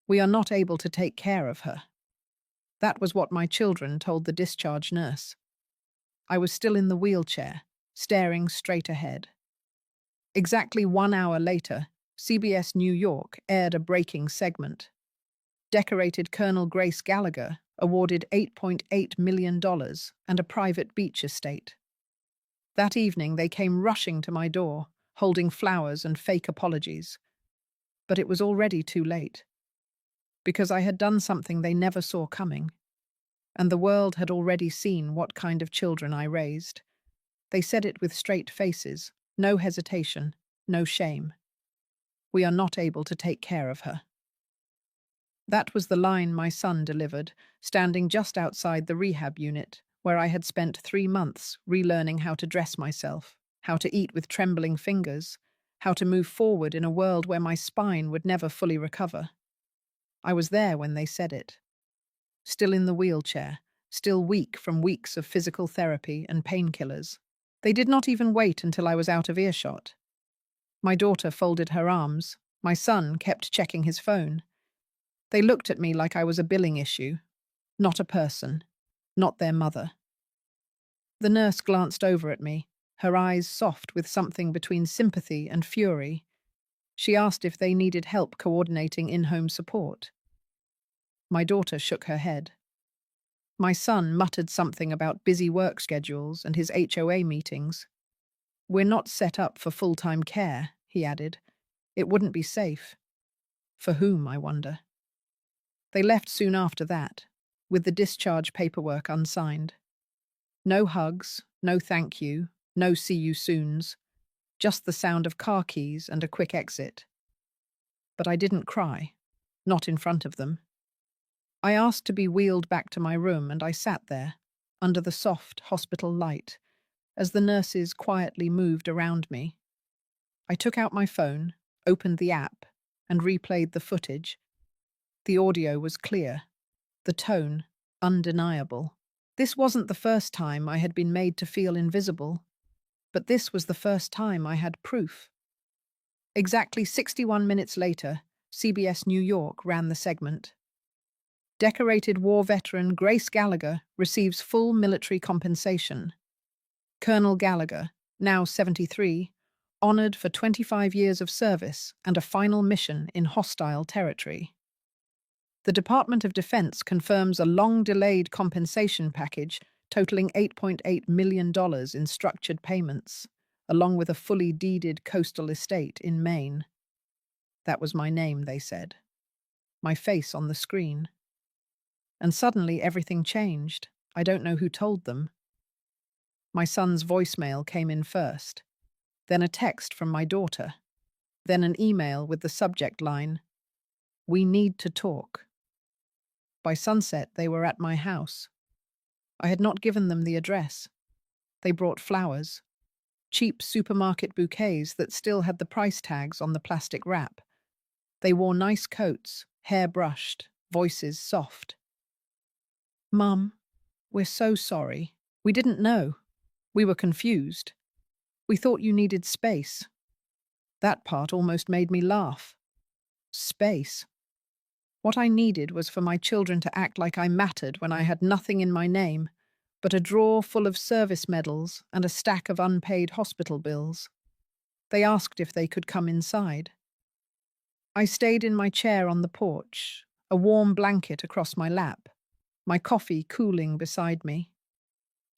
We are not able to take care of her. That was what my children told the discharge nurse. I was still in the wheelchair, staring straight ahead. Exactly 1 hour later, CBS New York aired a breaking segment. Decorated Colonel Grace Gallagher awarded $8.8 million and a private beach estate. That evening, they came rushing to my door, holding flowers and fake apologies. But it was already too late, because I had done something they never saw coming, and the world had already seen what kind of children I raised. They said it with straight faces, no hesitation, no shame. We are not able to take care of her. That was the line my son delivered, standing just outside the rehab unit, where I had spent 3 months relearning how to dress myself, how to eat with trembling fingers, how to move forward in a world where my spine would never fully recover. I was there when they said it. Still in the wheelchair, still weak from weeks of physical therapy and painkillers. They did not even wait until I was out of earshot. My daughter folded her arms. My son kept checking his phone. They looked at me like I was a billing issue, not a person, not their mother. The nurse glanced over at me, her eyes soft with something between sympathy and fury. She asked if they needed help coordinating in-home support. My daughter shook her head. My son muttered something about busy work schedules and his HOA meetings. "We're not set up for full-time care," he added. "It wouldn't be safe." For whom, I wonder? They left soon after that, with the discharge paperwork unsigned. No hugs, no thank you, no see you soons, just the sound of car keys and a quick exit. But I didn't cry, not in front of them. I asked to be wheeled back to my room, and I sat there, under the soft hospital light, as the nurses quietly moved around me. I took out my phone, opened the app, and replayed the footage. The audio was clear, the tone undeniable. This wasn't the first time I had been made to feel invisible, but this was the first time I had proof. Exactly 61 minutes later, CBS New York ran the segment. Decorated war veteran Grace Gallagher receives full military compensation. Colonel Gallagher, now 73, honored for 25 years of service and a final mission in hostile territory. The Department of Defense confirms a long-delayed compensation package totaling $8.8 million in structured payments, along with a fully deeded coastal estate in Maine. That was my name, they said. My face on the screen. And suddenly everything changed. I don't know who told them. My son's voicemail came in first, then a text from my daughter, then an email with the subject line, "We need to talk." By sunset, they were at my house. I had not given them the address. They brought flowers, cheap supermarket bouquets that still had the price tags on the plastic wrap. They wore nice coats, hair brushed, voices soft. "Mum, we're so sorry. We didn't know. We were confused. We thought you needed space." That part almost made me laugh. Space. What I needed was for my children to act like I mattered when I had nothing in my name but a drawer full of service medals and a stack of unpaid hospital bills. They asked if they could come inside. I stayed in my chair on the porch, a warm blanket across my lap, my coffee cooling beside me.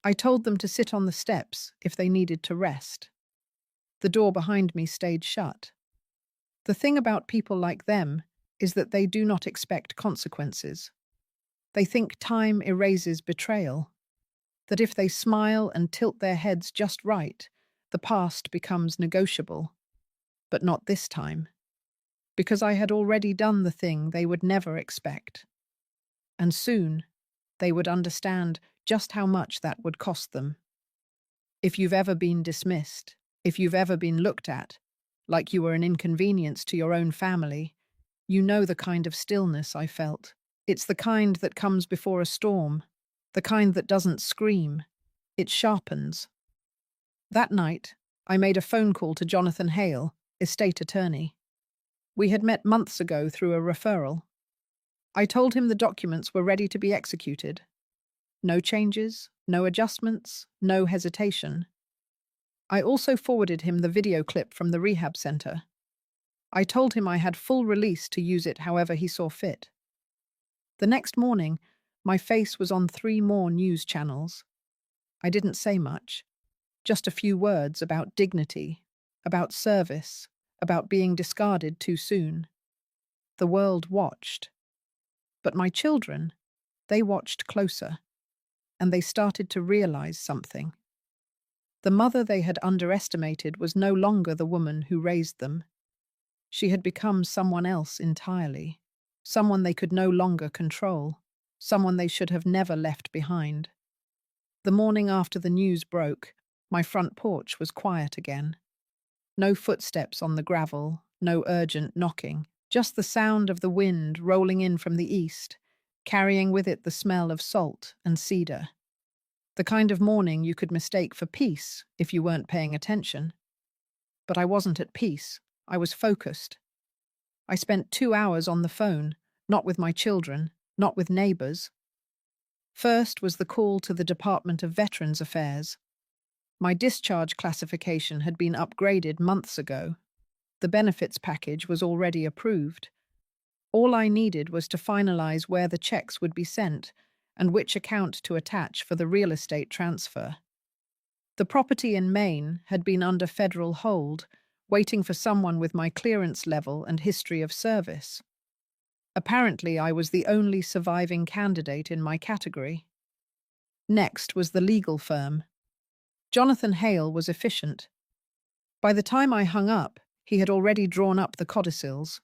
I told them to sit on the steps if they needed to rest. The door behind me stayed shut. The thing about people like them is that they do not expect consequences. They think time erases betrayal, that if they smile and tilt their heads just right, the past becomes negotiable. But not this time, because I had already done the thing they would never expect. And soon, they would understand just how much that would cost them. If you've ever been dismissed, if you've ever been looked at, like you were an inconvenience to your own family, you know the kind of stillness I felt. It's the kind that comes before a storm, the kind that doesn't scream. It sharpens. That night, I made a phone call to Jonathan Hale, estate attorney. We had met months ago through a referral. I told him the documents were ready to be executed. No changes, no adjustments, no hesitation. I also forwarded him the video clip from the rehab center. I told him I had full release to use it however he saw fit. The next morning, my face was on 3 more news channels. I didn't say much, just a few words about dignity, about service, about being discarded too soon. The world watched. But my children, they watched closer, and they started to realize something. The mother they had underestimated was no longer the woman who raised them. She had become someone else entirely, someone they could no longer control, someone they should have never left behind. The morning after the news broke, my front porch was quiet again. No footsteps on the gravel, no urgent knocking, just the sound of the wind rolling in from the east, carrying with it the smell of salt and cedar. The kind of morning you could mistake for peace if you weren't paying attention. But I wasn't at peace. I was focused. I spent 2 hours on the phone, not with my children, not with neighbors. First was the call to the Department of Veterans Affairs. My discharge classification had been upgraded months ago. The benefits package was already approved. All I needed was to finalize where the checks would be sent and which account to attach for the real estate transfer. The property in Maine had been under federal hold, waiting for someone with my clearance level and history of service. Apparently, I was the only surviving candidate in my category. Next was the legal firm. Jonathan Hale was efficient. By the time I hung up, he had already drawn up the codicils.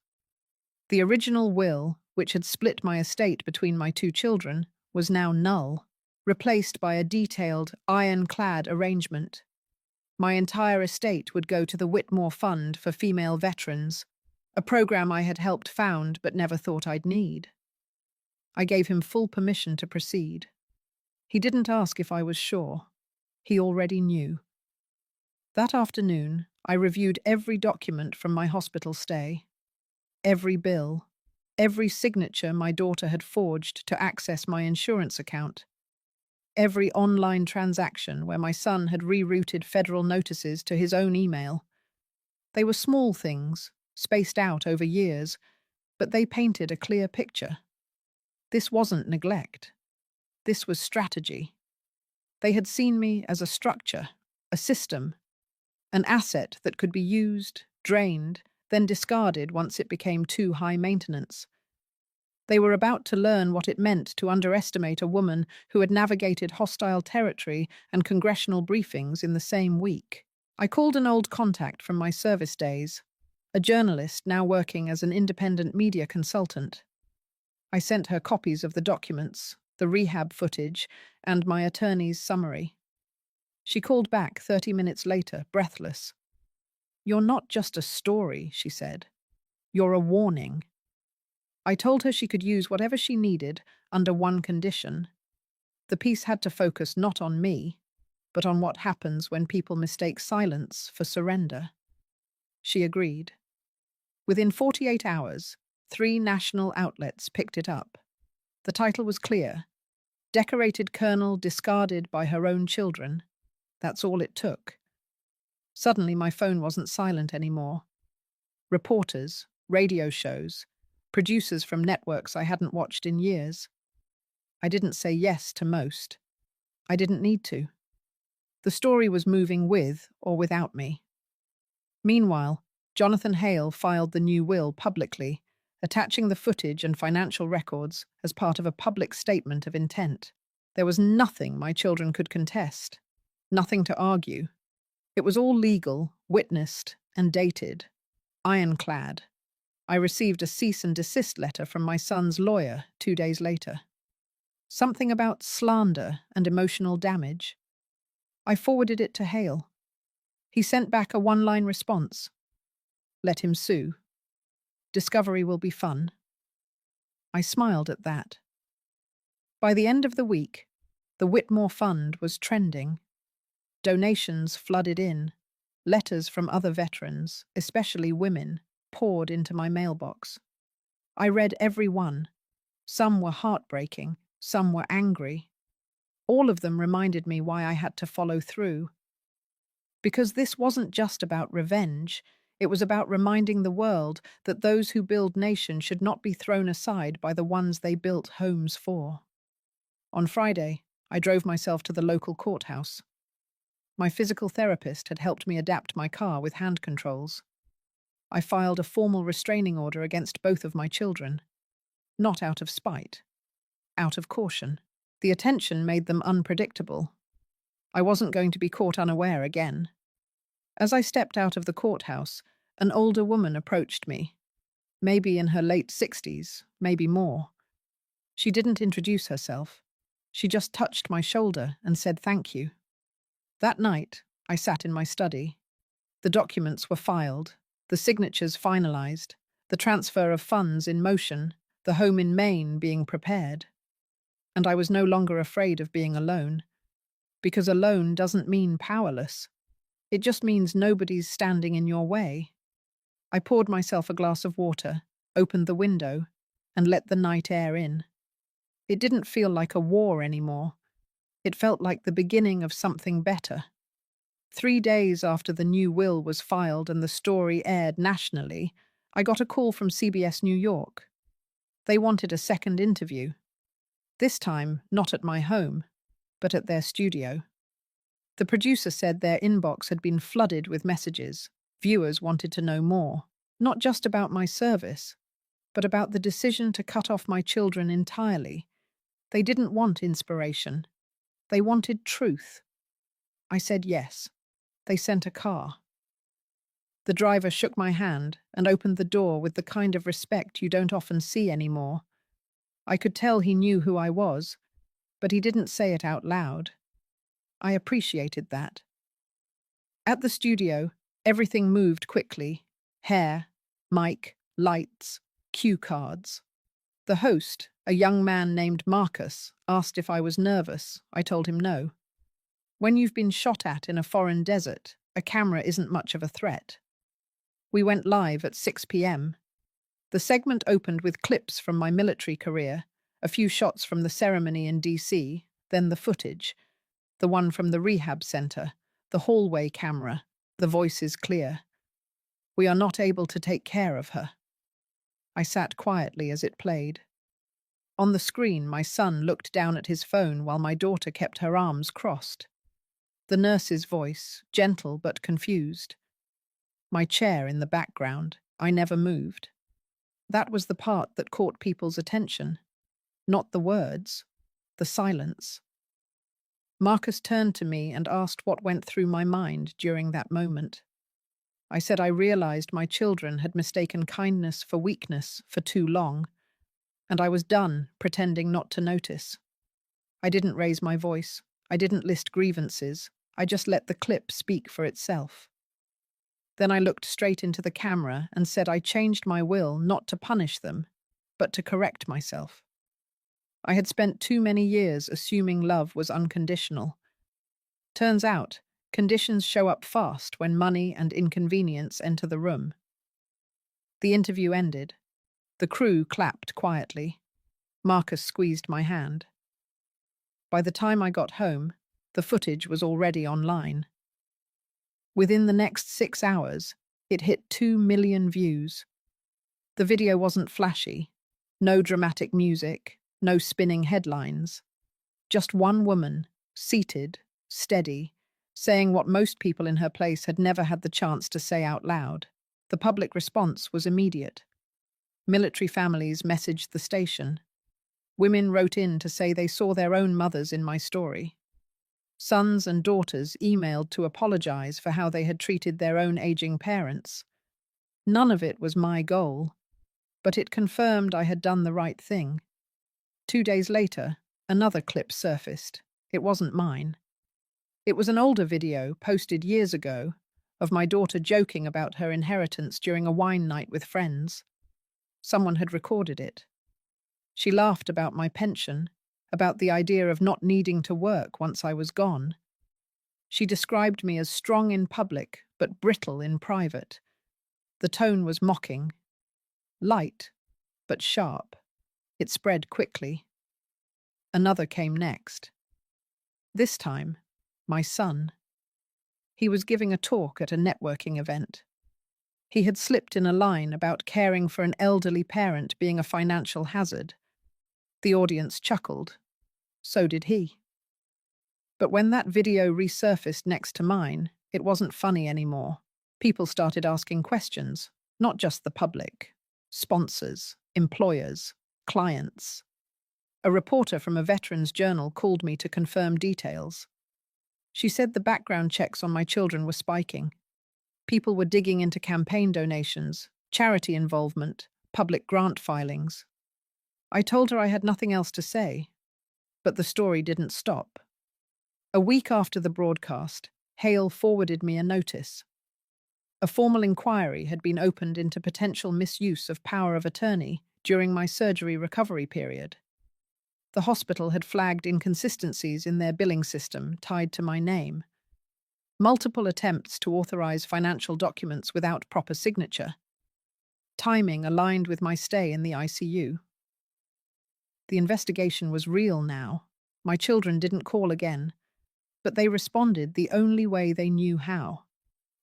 The original will, which had split my estate between my 2 children, was now null, replaced by a detailed, ironclad arrangement. My entire estate would go to the Whitmore Fund for Female Veterans, a program I had helped found but never thought I'd need. I gave him full permission to proceed. He didn't ask if I was sure. He already knew. That afternoon, I reviewed every document from my hospital stay. Every bill, every signature my daughter had forged to access my insurance account. Every online transaction where my son had rerouted federal notices to his own email. They were small things, spaced out over years, but they painted a clear picture. This wasn't neglect. This was strategy. They had seen me as a structure, a system, an asset that could be used, drained, then discarded once it became too high maintenance. They were about to learn what it meant to underestimate a woman who had navigated hostile territory and congressional briefings in the same week. I called an old contact from my service days, a journalist now working as an independent media consultant. I sent her copies of the documents, the rehab footage, and my attorney's summary. She called back 30 minutes later, breathless. "You're not just a story," she said. "You're a warning." I told her she could use whatever she needed under one condition. The piece had to focus not on me, but on what happens when people mistake silence for surrender. She agreed. Within 48 hours, 3 national outlets picked it up. The title was clear: Decorated Colonel Discarded by Her Own Children. That's all it took. Suddenly my phone wasn't silent anymore. Reporters, radio shows, producers from networks I hadn't watched in years. I didn't say yes to most. I didn't need to. The story was moving with or without me. Meanwhile, Jonathan Hale filed the new will publicly, attaching the footage and financial records as part of a public statement of intent. There was nothing my children could contest, nothing to argue. It was all legal, witnessed, and dated. Ironclad. I received a cease and desist letter from my son's lawyer 2 days later. Something about slander and emotional damage. I forwarded it to Hale. He sent back a 1-line response. Let him sue. Discovery will be fun. I smiled at that. By the end of the week, the Whitmore Fund was trending. Donations flooded in. Letters from other veterans, especially women, poured into my mailbox. I read every one. Some were heartbreaking, some were angry. All of them reminded me why I had to follow through. Because this wasn't just about revenge, it was about reminding the world that those who build nations should not be thrown aside by the ones they built homes for. On Friday, I drove myself to the local courthouse. My physical therapist had helped me adapt my car with hand controls. I filed a formal restraining order against both of my children, not out of spite, out of caution. The attention made them unpredictable. I wasn't going to be caught unaware again. As I stepped out of the courthouse, an older woman approached me, maybe in her late 60s, maybe more. She didn't introduce herself. She just touched my shoulder and said thank you. That night, I sat in my study. The documents were filed, the signatures finalized, the transfer of funds in motion, the home in Maine being prepared. And I was no longer afraid of being alone, because alone doesn't mean powerless. It just means nobody's standing in your way. I poured myself a glass of water, opened the window, and let the night air in. It didn't feel like a war anymore. It felt like the beginning of something better. 3 days after the new will was filed and the story aired nationally, I got a call from CBS New York. They wanted a second interview. This time, not at my home, but at their studio. The producer said their inbox had been flooded with messages. Viewers wanted to know more, not just about my service, but about the decision to cut off my children entirely. They didn't want inspiration. They wanted truth. I said yes. They sent a car. The driver shook my hand and opened the door with the kind of respect you don't often see anymore. I could tell he knew who I was, but he didn't say it out loud. I appreciated that. At the studio, everything moved quickly. Hair, mic, lights, cue cards. The host, a young man named Marcus, asked if I was nervous. I told him no. When you've been shot at in a foreign desert, a camera isn't much of a threat. We went live at 6 p.m. The segment opened with clips from my military career, a few shots from the ceremony in DC, then the footage, the one from the rehab center, the hallway camera, the voices clear. We are not able to take care of her. I sat quietly as it played. On the screen, my son looked down at his phone while my daughter kept her arms crossed. The nurse's voice, gentle but confused. My chair in the background, I never moved. That was the part that caught people's attention. Not the words, the silence. Marcus turned to me and asked what went through my mind during that moment. I said I realized my children had mistaken kindness for weakness for too long, and I was done pretending not to notice. I didn't raise my voice. I didn't list grievances. I just let the clip speak for itself. Then I looked straight into the camera and said I changed my will not to punish them, but to correct myself. I had spent too many years assuming love was unconditional. Turns out, conditions show up fast when money and inconvenience enter the room. The interview ended. The crew clapped quietly. Marcus squeezed my hand. By the time I got home, the footage was already online. Within the next 6 hours, it hit 2 million views. The video wasn't flashy. No dramatic music, no spinning headlines. Just one woman, seated, steady, saying what most people in her place had never had the chance to say out loud. The public response was immediate. Military families messaged the station. Women wrote in to say they saw their own mothers in my story. Sons and daughters emailed to apologize for how they had treated their own aging parents. None of it was my goal, but it confirmed I had done the right thing. 2 days later, another clip surfaced. It wasn't mine. It was an older video, posted years ago, of my daughter joking about her inheritance during a wine night with friends. Someone had recorded it. She laughed about my pension, about the idea of not needing to work once I was gone. She described me as strong in public, but brittle in private. The tone was mocking. Light, but sharp. It spread quickly. Another came next. This time, my son. He was giving a talk at a networking event. He had slipped in a line about caring for an elderly parent being a financial hazard. The audience chuckled. So did he. But when that video resurfaced next to mine, it wasn't funny anymore. People started asking questions, not just the public. Sponsors, employers, clients. A reporter from a veterans journal called me to confirm details. She said the background checks on my children were spiking. People were digging into campaign donations, charity involvement, public grant filings. I told her I had nothing else to say, but the story didn't stop. A week after the broadcast, Hale forwarded me a notice. A formal inquiry had been opened into potential misuse of power of attorney during my surgery recovery period. The hospital had flagged inconsistencies in their billing system tied to my name. Multiple attempts to authorize financial documents without proper signature. Timing aligned with my stay in the ICU. The investigation was real now. My children didn't call again, but they responded the only way they knew how.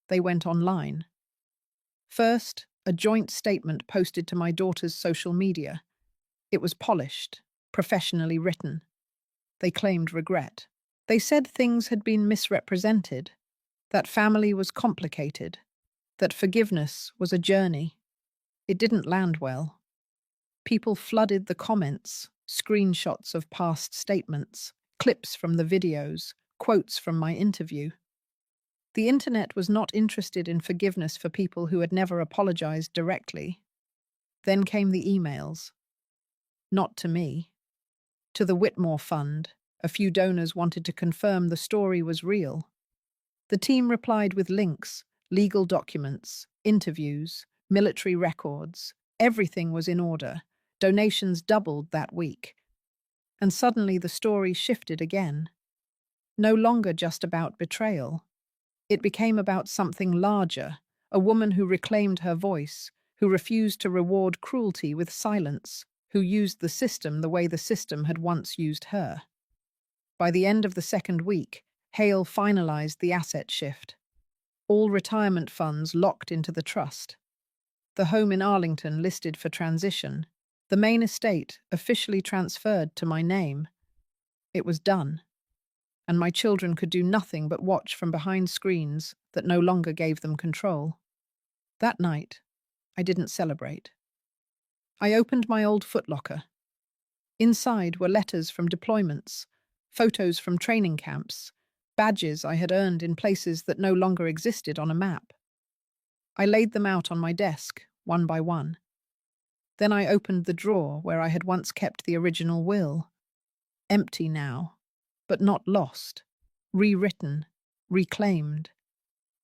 They went online. First, a joint statement posted to my daughter's social media. It was polished, professionally written. They claimed regret. They said things had been misrepresented, that family was complicated, that forgiveness was a journey. It didn't land well. People flooded the comments, screenshots of past statements, clips from the videos, quotes from my interview. The internet was not interested in forgiveness for people who had never apologized directly. Then came the emails. Not to me. To the Whitmore Fund, a few donors wanted to confirm the story was real. The team replied with links, legal documents, interviews, military records. Everything was in order. Donations doubled that week. And suddenly the story shifted again. No longer just about betrayal. It became about something larger, a woman who reclaimed her voice, who refused to reward cruelty with silence, who used the system the way the system had once used her. By the end of the second week, Hale finalized the asset shift. All retirement funds locked into the trust. The home in Arlington listed for transition. The main estate officially transferred to my name. It was done. And my children could do nothing but watch from behind screens that no longer gave them control. That night, I didn't celebrate. I opened my old footlocker. Inside were letters from deployments, photos from training camps, badges I had earned in places that no longer existed on a map. I laid them out on my desk, one by one. Then I opened the drawer where I had once kept the original will. Empty now, but not lost, rewritten, reclaimed,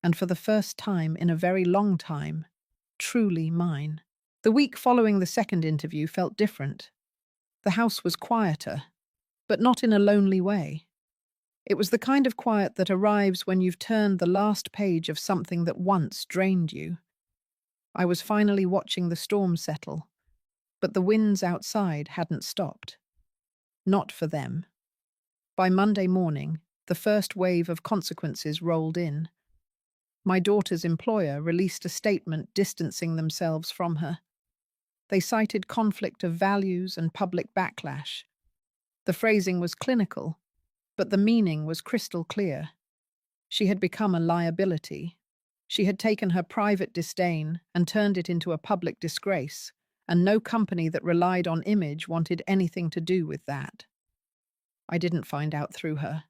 and for the first time in a very long time, truly mine. The week following the second interview felt different. The house was quieter, but not in a lonely way. It was the kind of quiet that arrives when you've turned the last page of something that once drained you. I was finally watching the storm settle, but the winds outside hadn't stopped. Not for them. By Monday morning, the first wave of consequences rolled in. My daughter's employer released a statement distancing themselves from her. They cited conflict of values and public backlash. The phrasing was clinical, but the meaning was crystal clear. She had become a liability. She had taken her private disdain and turned it into a public disgrace, and no company that relied on image wanted anything to do with that. I didn't find out through her.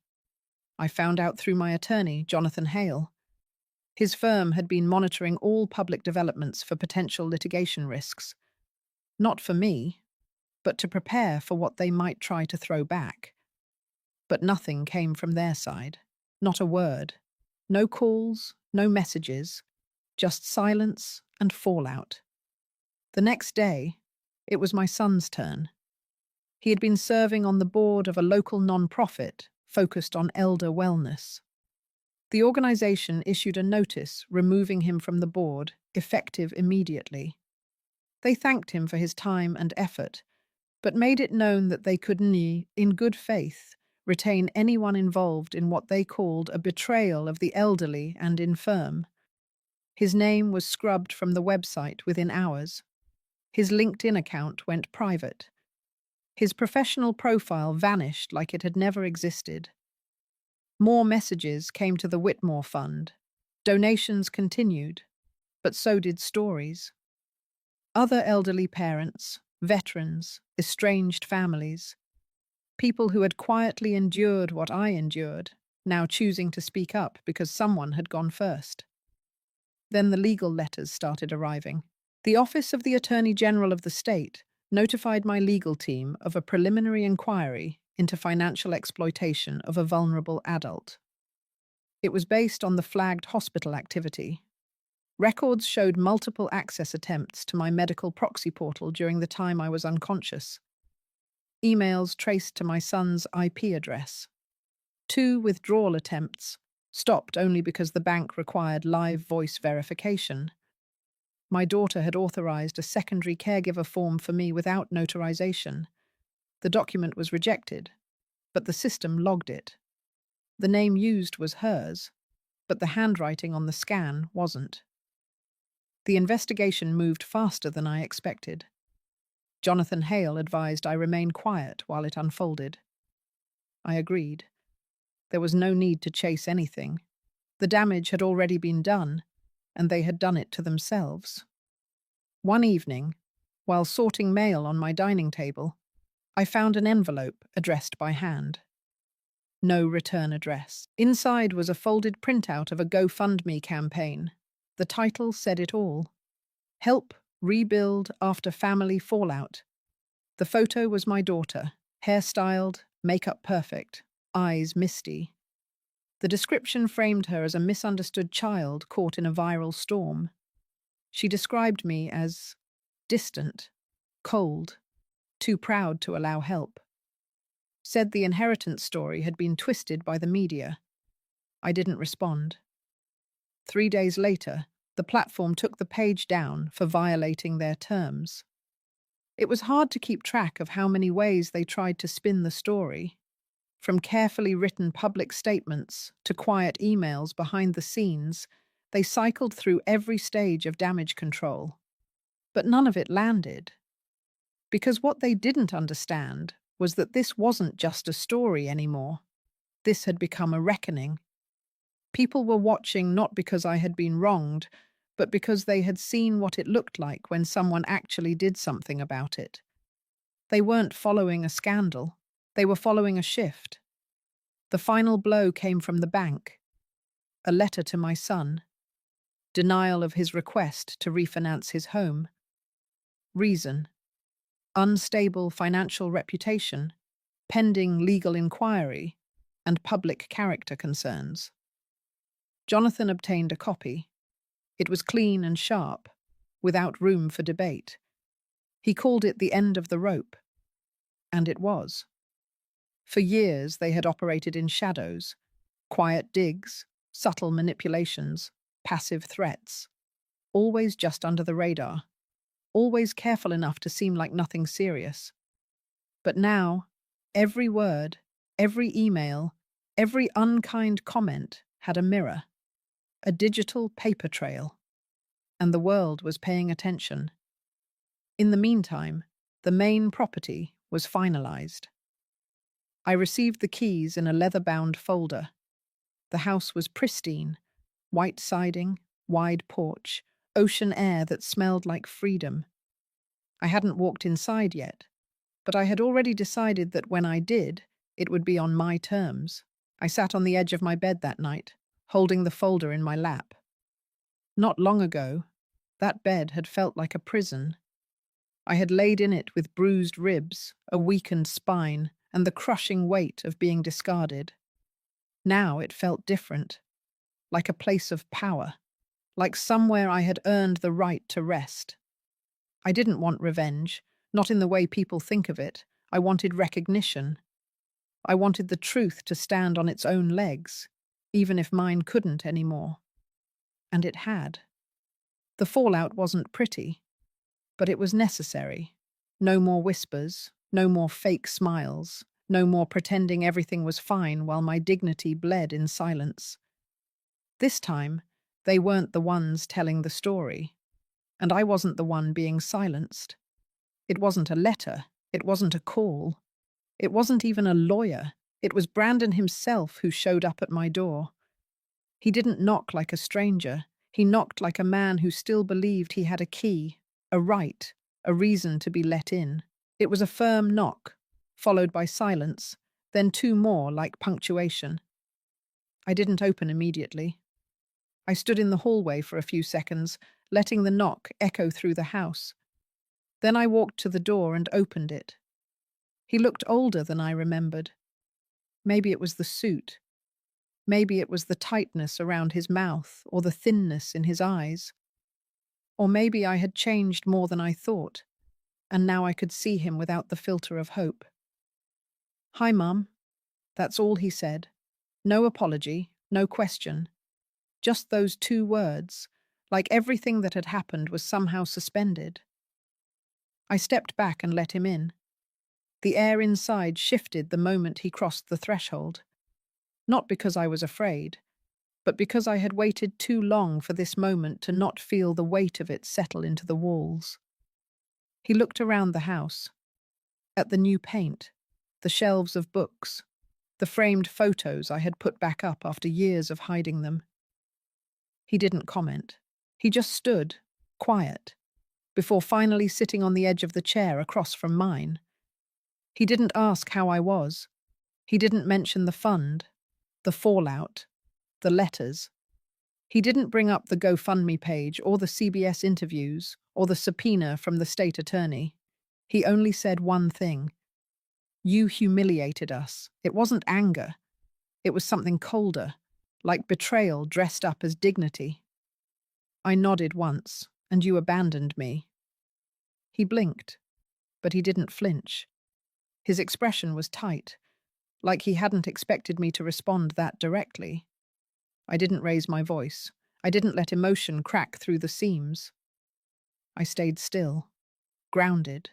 I found out through my attorney, Jonathan Hale. His firm had been monitoring all public developments for potential litigation risks. Not for me, but to prepare for what they might try to throw back. But nothing came from their side. Not a word. No calls, no messages, just silence and fallout. The next day, it was my son's turn. He had been serving on the board of a local non-profit focused on elder wellness. The organization issued a notice removing him from the board, effective immediately. They thanked him for his time and effort, but made it known that they could, in good faith, retain anyone involved in what they called a betrayal of the elderly and infirm. His name was scrubbed from the website within hours. His LinkedIn account went private. His professional profile vanished like it had never existed. More messages came to the Whitmore Fund. Donations continued, but so did stories. Other elderly parents, veterans, estranged families, people who had quietly endured what I endured, now choosing to speak up because someone had gone first. Then the legal letters started arriving. The Office of the Attorney General of the state notified my legal team of a preliminary inquiry into financial exploitation of a vulnerable adult. It was based on the flagged hospital activity. Records showed multiple access attempts to my medical proxy portal during the time I was unconscious. Emails traced to my son's IP address. 2 withdrawal attempts, stopped only because the bank required live voice verification. My daughter had authorized a secondary caregiver form for me without notarization. The document was rejected, but the system logged it. The name used was hers, but the handwriting on the scan wasn't. The investigation moved faster than I expected. Jonathan Hale advised I remain quiet while it unfolded. I agreed. There was no need to chase anything. The damage had already been done, and they had done it to themselves. One evening, while sorting mail on my dining table, I found an envelope addressed by hand. No return address. Inside was a folded printout of a GoFundMe campaign. The title said it all. Help rebuild after family fallout. The photo was my daughter, hairstyled, makeup perfect, eyes misty. The description framed her as a misunderstood child caught in a viral storm. She described me as distant, cold, too proud to allow help. Said the inheritance story had been twisted by the media. I didn't respond. 3 days later, the platform took the page down for violating their terms. It was hard to keep track of how many ways they tried to spin the story. From carefully written public statements to quiet emails behind the scenes, they cycled through every stage of damage control. But none of it landed. Because what they didn't understand was that this wasn't just a story anymore. This had become a reckoning. People were watching not because I had been wronged, but because they had seen what it looked like when someone actually did something about it. They weren't following a scandal. They were following a shift. The final blow came from the bank. A letter to my son. Denial of his request to refinance his home. Reason: unstable financial reputation, pending legal inquiry, and public character concerns. Jonathan obtained a copy. It was clean and sharp, without room for debate. He called it the end of the rope. And it was. For years they had operated in shadows, quiet digs, subtle manipulations, passive threats, always just under the radar, always careful enough to seem like nothing serious. But now, every word, every email, every unkind comment had a mirror, a digital paper trail, and the world was paying attention. In the meantime, the main property was finalized. I received the keys in a leather-bound folder. The house was pristine, white siding, wide porch, ocean air that smelled like freedom. I hadn't walked inside yet, but I had already decided that when I did, it would be on my terms. I sat on the edge of my bed that night, holding the folder in my lap. Not long ago, that bed had felt like a prison. I had laid in it with bruised ribs, a weakened spine, and the crushing weight of being discarded. Now it felt different, like a place of power, like somewhere I had earned the right to rest. I didn't want revenge, not in the way people think of it. I wanted recognition. I wanted the truth to stand on its own legs, even if mine couldn't anymore. And it had. The fallout wasn't pretty, but it was necessary. No more whispers, No more fake smiles. No more pretending everything was fine while my dignity bled in silence. This time, they weren't the ones telling the story, and I wasn't the one being silenced. It wasn't a letter. It wasn't a call. It wasn't even a lawyer. It was Brandon himself who showed up at my door. He didn't knock like a stranger. He knocked like a man who still believed he had a key, a right, a reason to be let in. It was a firm knock, followed by silence, then two more like punctuation. I didn't open immediately. I stood in the hallway for a few seconds, letting the knock echo through the house. Then I walked to the door and opened it. He looked older than I remembered. Maybe it was the suit. Maybe it was the tightness around his mouth or the thinness in his eyes. Or maybe I had changed more than I thought, and now I could see him without the filter of hope. "Hi, Mum." That's all he said. No apology, no question. Just those two words, like everything that had happened was somehow suspended. I stepped back and let him in. The air inside shifted the moment he crossed the threshold. Not because I was afraid, but because I had waited too long for this moment to not feel the weight of it settle into the walls. He looked around the house, at the new paint, the shelves of books, the framed photos I had put back up after years of hiding them. He didn't comment. He just stood, quiet, before finally sitting on the edge of the chair across from mine. He didn't ask how I was. He didn't mention the fund, the fallout, the letters. He didn't bring up the GoFundMe page or the CBS interviews or the subpoena from the state attorney. He only said one thing. "You humiliated us." It wasn't anger. It was something colder, like betrayal dressed up as dignity. I nodded once, and you abandoned me. He blinked, but he didn't flinch. His expression was tight, like he hadn't expected me to respond that directly. I didn't raise my voice. I didn't let emotion crack through the seams. I stayed still, grounded.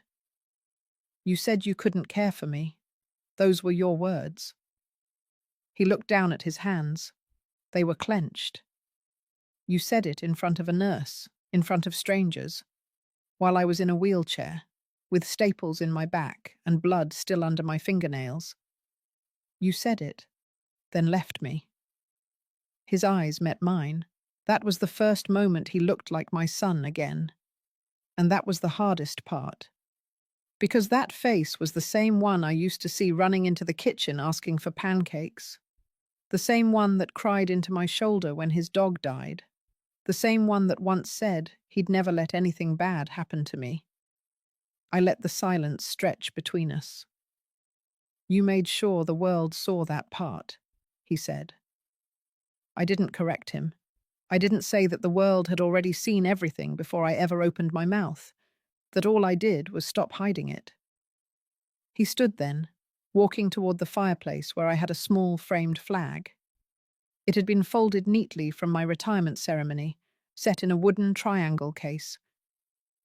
"You said you couldn't care for me. Those were your words." He looked down at his hands. They were clenched. "You said it in front of a nurse, in front of strangers, while I was in a wheelchair, with staples in my back and blood still under my fingernails. You said it, then left me." His eyes met mine. That was the first moment he looked like my son again. And that was the hardest part. Because that face was the same one I used to see running into the kitchen asking for pancakes. The same one that cried into my shoulder when his dog died. The same one that once said he'd never let anything bad happen to me. I let the silence stretch between us. "You made sure the world saw that part," he said. I didn't correct him. I didn't say that the world had already seen everything before I ever opened my mouth, that all I did was stop hiding it. He stood then, walking toward the fireplace where I had a small framed flag. It had been folded neatly from my retirement ceremony, set in a wooden triangle case.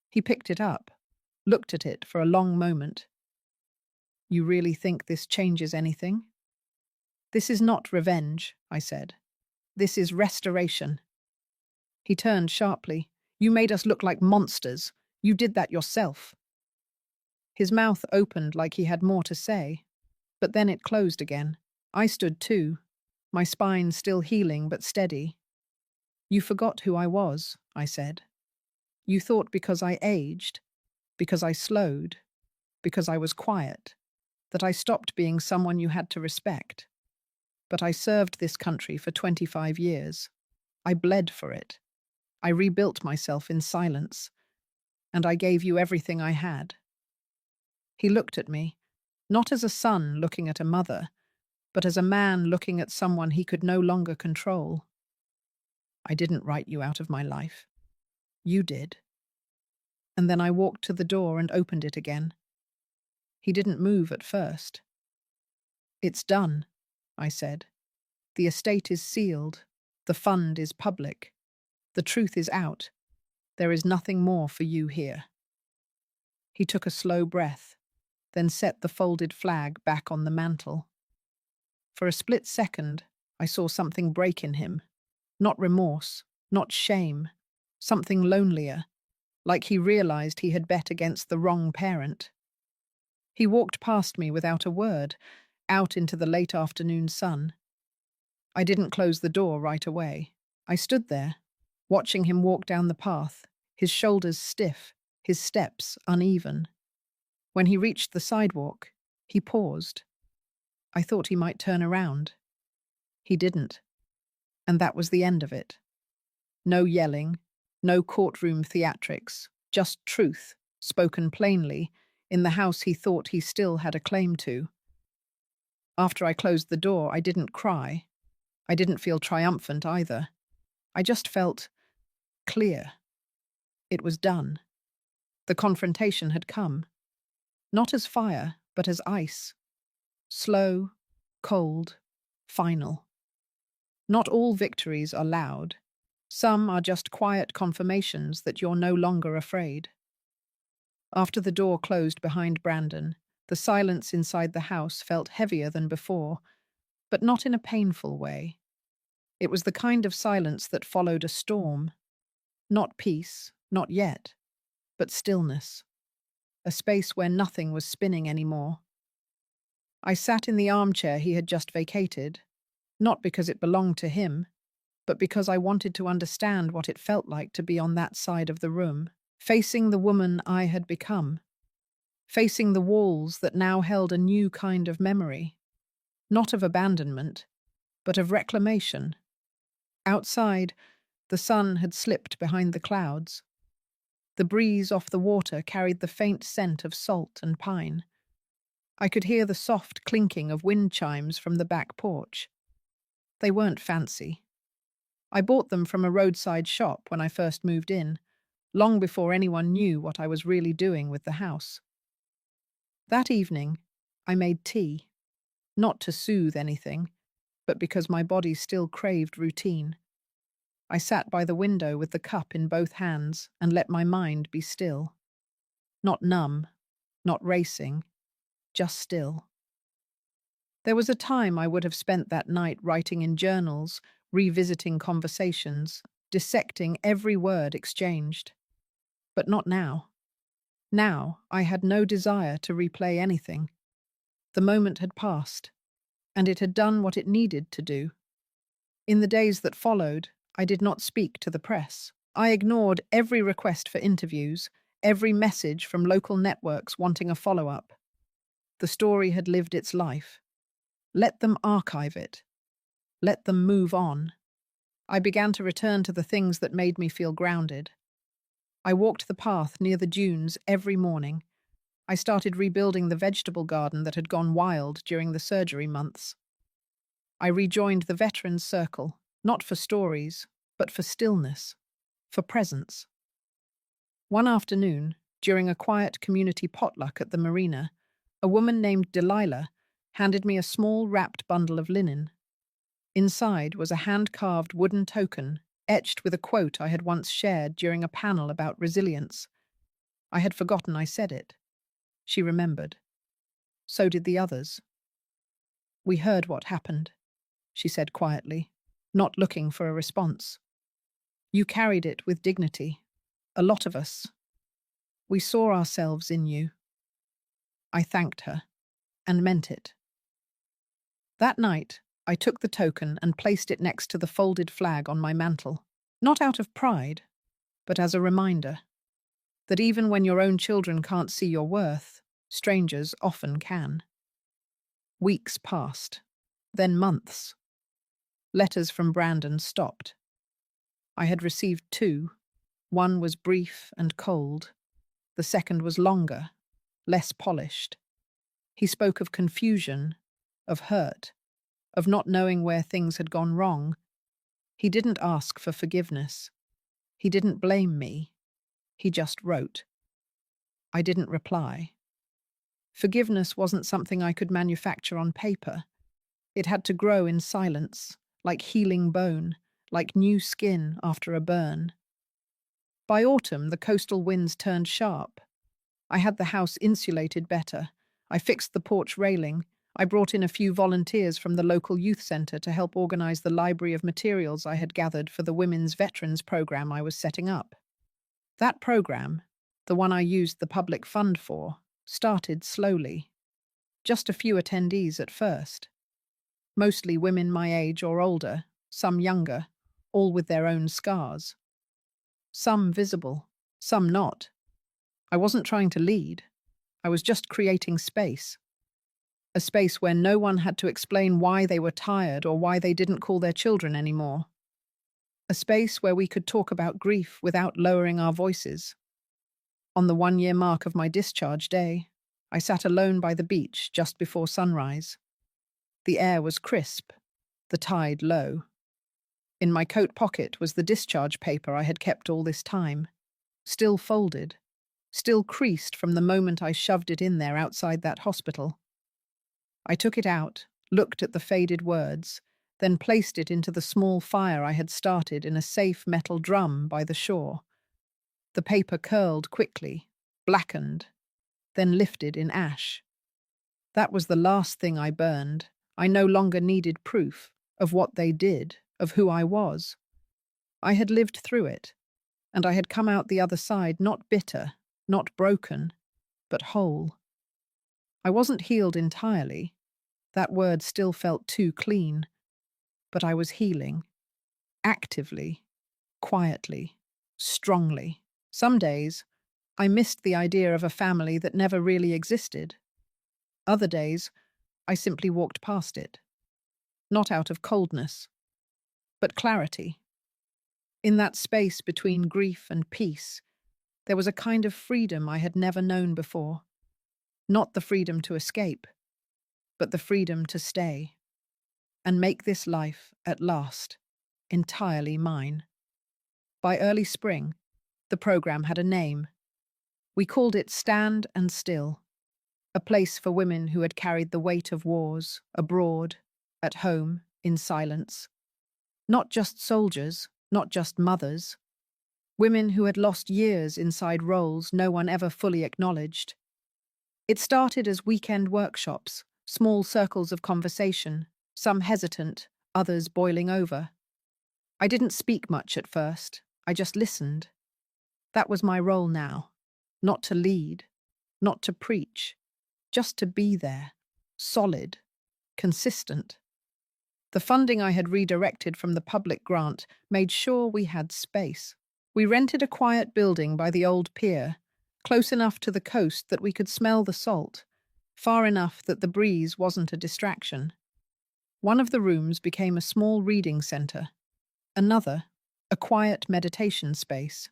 He picked it up, looked at it for a long moment. "You really think this changes anything?" "This is not revenge," I said. "This is restoration." He turned sharply. "You made us look like monsters. You did that yourself." His mouth opened like he had more to say, but then it closed again. I stood too, my spine still healing but steady. "You forgot who I was," I said. "You thought because I aged, because I slowed, because I was quiet, that I stopped being someone you had to respect. But I served this country for 25 years. I bled for it. I rebuilt myself in silence. And I gave you everything I had." He looked at me, not as a son looking at a mother, but as a man looking at someone he could no longer control. "I didn't write you out of my life. You did." And then I walked to the door and opened it again. He didn't move at first. "It's done," I said. "The estate is sealed. The fund is public. The truth is out. There is nothing more for you here." He took a slow breath. then set the folded flag back on the mantel. For a split second, I saw something break in him. Not remorse, not shame, something lonelier, like he realized he had bet against the wrong parent. He walked past me without a word, out into the late afternoon sun. I didn't close the door right away. I stood there, watching him walk down the path, his shoulders stiff, his steps uneven. When he reached the sidewalk, he paused. I thought he might turn around. He didn't, and that was the end of it. No yelling, no courtroom theatrics, just truth, spoken plainly, in the house he thought he still had a claim to. After I closed the door, I didn't cry. I didn't feel triumphant either. I just felt clear. It was done. The confrontation had come. Not as fire, but as ice. Slow, cold, final. Not all victories are loud. Some are just quiet confirmations that you're no longer afraid. After the door closed behind Brandon, the silence inside the house felt heavier than before, but not in a painful way. It was the kind of silence that followed a storm. Not peace, not yet, but stillness. A space where nothing was spinning anymore. I sat in the armchair he had just vacated, not because it belonged to him, but because I wanted to understand what it felt like to be on that side of the room, facing the woman I had become, facing the walls that now held a new kind of memory, not of abandonment, but of reclamation. Outside, the sun had slipped behind the clouds. The breeze off the water carried the faint scent of salt and pine. I could hear the soft clinking of wind chimes from the back porch. They weren't fancy. I bought them from a roadside shop when I first moved in, long before anyone knew what I was really doing with the house. That evening, I made tea, not to soothe anything, but because my body still craved routine. I sat by the window with the cup in both hands and let my mind be still. Not numb, not racing, just still. There was a time I would have spent that night writing in journals, revisiting conversations, dissecting every word exchanged. But not now. Now I had no desire to replay anything. The moment had passed, and it had done what it needed to do. In the days that followed, I did not speak to the press. I ignored every request for interviews, every message from local networks wanting a follow-up. The story had lived its life. Let them archive it. Let them move on. I began to return to the things that made me feel grounded. I walked the path near the dunes every morning. I started rebuilding the vegetable garden that had gone wild during the surgery months. I rejoined the Veterans Circle, not for stories, but for stillness, for presence. One afternoon, during a quiet community potluck at the marina, a woman named Delilah handed me a small wrapped bundle of linen. Inside was a hand-carved wooden token, etched with a quote I had once shared during a panel about resilience. I had forgotten I said it. She remembered. So did the others. "We heard what happened," she said quietly, not looking for a response. "You carried it with dignity. A lot of us. We saw ourselves in you." I thanked her, and meant it. That night, I took the token and placed it next to the folded flag on my mantel, not out of pride, but as a reminder that even when your own children can't see your worth, strangers often can. Weeks passed, then months. Letters from Brandon stopped. I had received 2. One was brief and cold. The second was longer, less polished. He spoke of confusion, of hurt, of not knowing where things had gone wrong. He didn't ask for forgiveness. He didn't blame me. He just wrote. I didn't reply. Forgiveness wasn't something I could manufacture on paper. It had to grow in silence, like healing bone, like new skin after a burn. By autumn, the coastal winds turned sharp. I had the house insulated better. I fixed the porch railing. I brought in a few volunteers from the local youth centre to help organize the library of materials I had gathered for the Women's Veterans program I was setting up. That program, the one I used the public fund for, started slowly. Just a few attendees at first. Mostly women my age or older, some younger, all with their own scars. Some visible, some not. I wasn't trying to lead. I was just creating space. A space where no one had to explain why they were tired or why they didn't call their children anymore. A space where we could talk about grief without lowering our voices. On the 1-year mark of my discharge day, I sat alone by the beach just before sunrise. The air was crisp, the tide low. In my coat pocket was the discharge paper I had kept all this time, still folded, still creased from the moment I shoved it in there outside that hospital. I took it out, looked at the faded words, then placed it into the small fire I had started in a safe metal drum by the shore. The paper curled quickly, blackened, then lifted in ash. That was the last thing I burned. I no longer needed proof of what they did, of who I was. I had lived through it, and I had come out the other side not bitter, not broken, but whole. I wasn't healed entirely. That word still felt too clean. But I was healing. Actively, quietly, strongly. Some days, I missed the idea of a family that never really existed. Other days, I simply walked past it. Not out of coldness, but clarity. In that space between grief and peace, there was a kind of freedom I had never known before. Not the freedom to escape, but the freedom to stay and make this life, at last, entirely mine. By early spring, the program had a name. We called it Stand and Still, a place for women who had carried the weight of wars, abroad, at home, in silence. Not just soldiers, not just mothers. Women who had lost years inside roles no one ever fully acknowledged. It started as weekend workshops, small circles of conversation, some hesitant, others boiling over. I didn't speak much at first, I just listened. That was my role now. Not to lead, not to preach, just to be there, solid, consistent. The funding I had redirected from the public grant made sure we had space. We rented a quiet building by the old pier, close enough to the coast that we could smell the salt, far enough that the breeze wasn't a distraction. One of the rooms became a small reading centre, another, a quiet meditation space.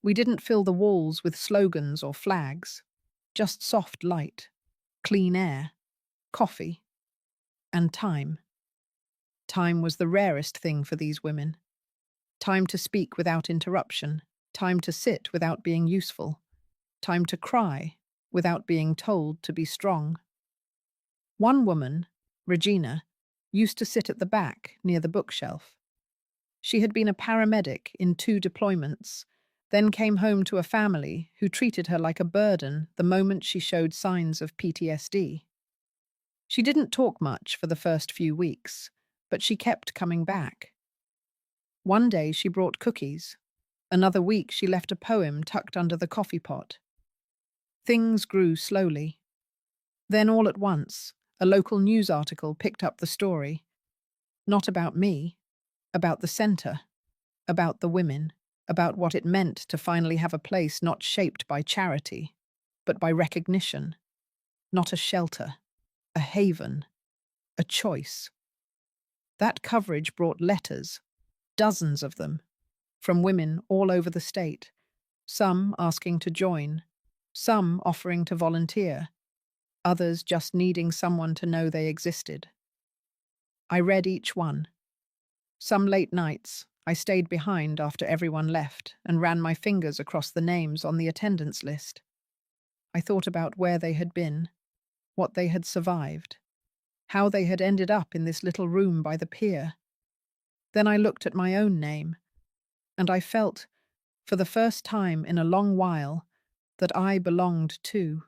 We didn't fill the walls with slogans or flags, just soft light, clean air, coffee, and time. Time was the rarest thing for these women. Time to speak without interruption, time to sit without being useful, time to cry without being told to be strong. One woman, Regina, used to sit at the back near the bookshelf. She had been a paramedic in 2 deployments, then came home to a family who treated her like a burden the moment she showed signs of PTSD. She didn't talk much for the first few weeks, but she kept coming back. One day she brought cookies. Another week she left a poem tucked under the coffee pot. Things grew slowly. Then all at once, a local news article picked up the story. Not about me, about the centre, about the women, about what it meant to finally have a place not shaped by charity, but by recognition. Not a shelter, a haven, a choice. That coverage brought letters, dozens of them, from women all over the state, some asking to join, some offering to volunteer, others just needing someone to know they existed. I read each one. Some late nights, I stayed behind after everyone left and ran my fingers across the names on the attendance list. I thought about where they had been, what they had survived, how they had ended up in this little room by the pier. Then I looked at my own name, and I felt, for the first time in a long while, that I belonged too.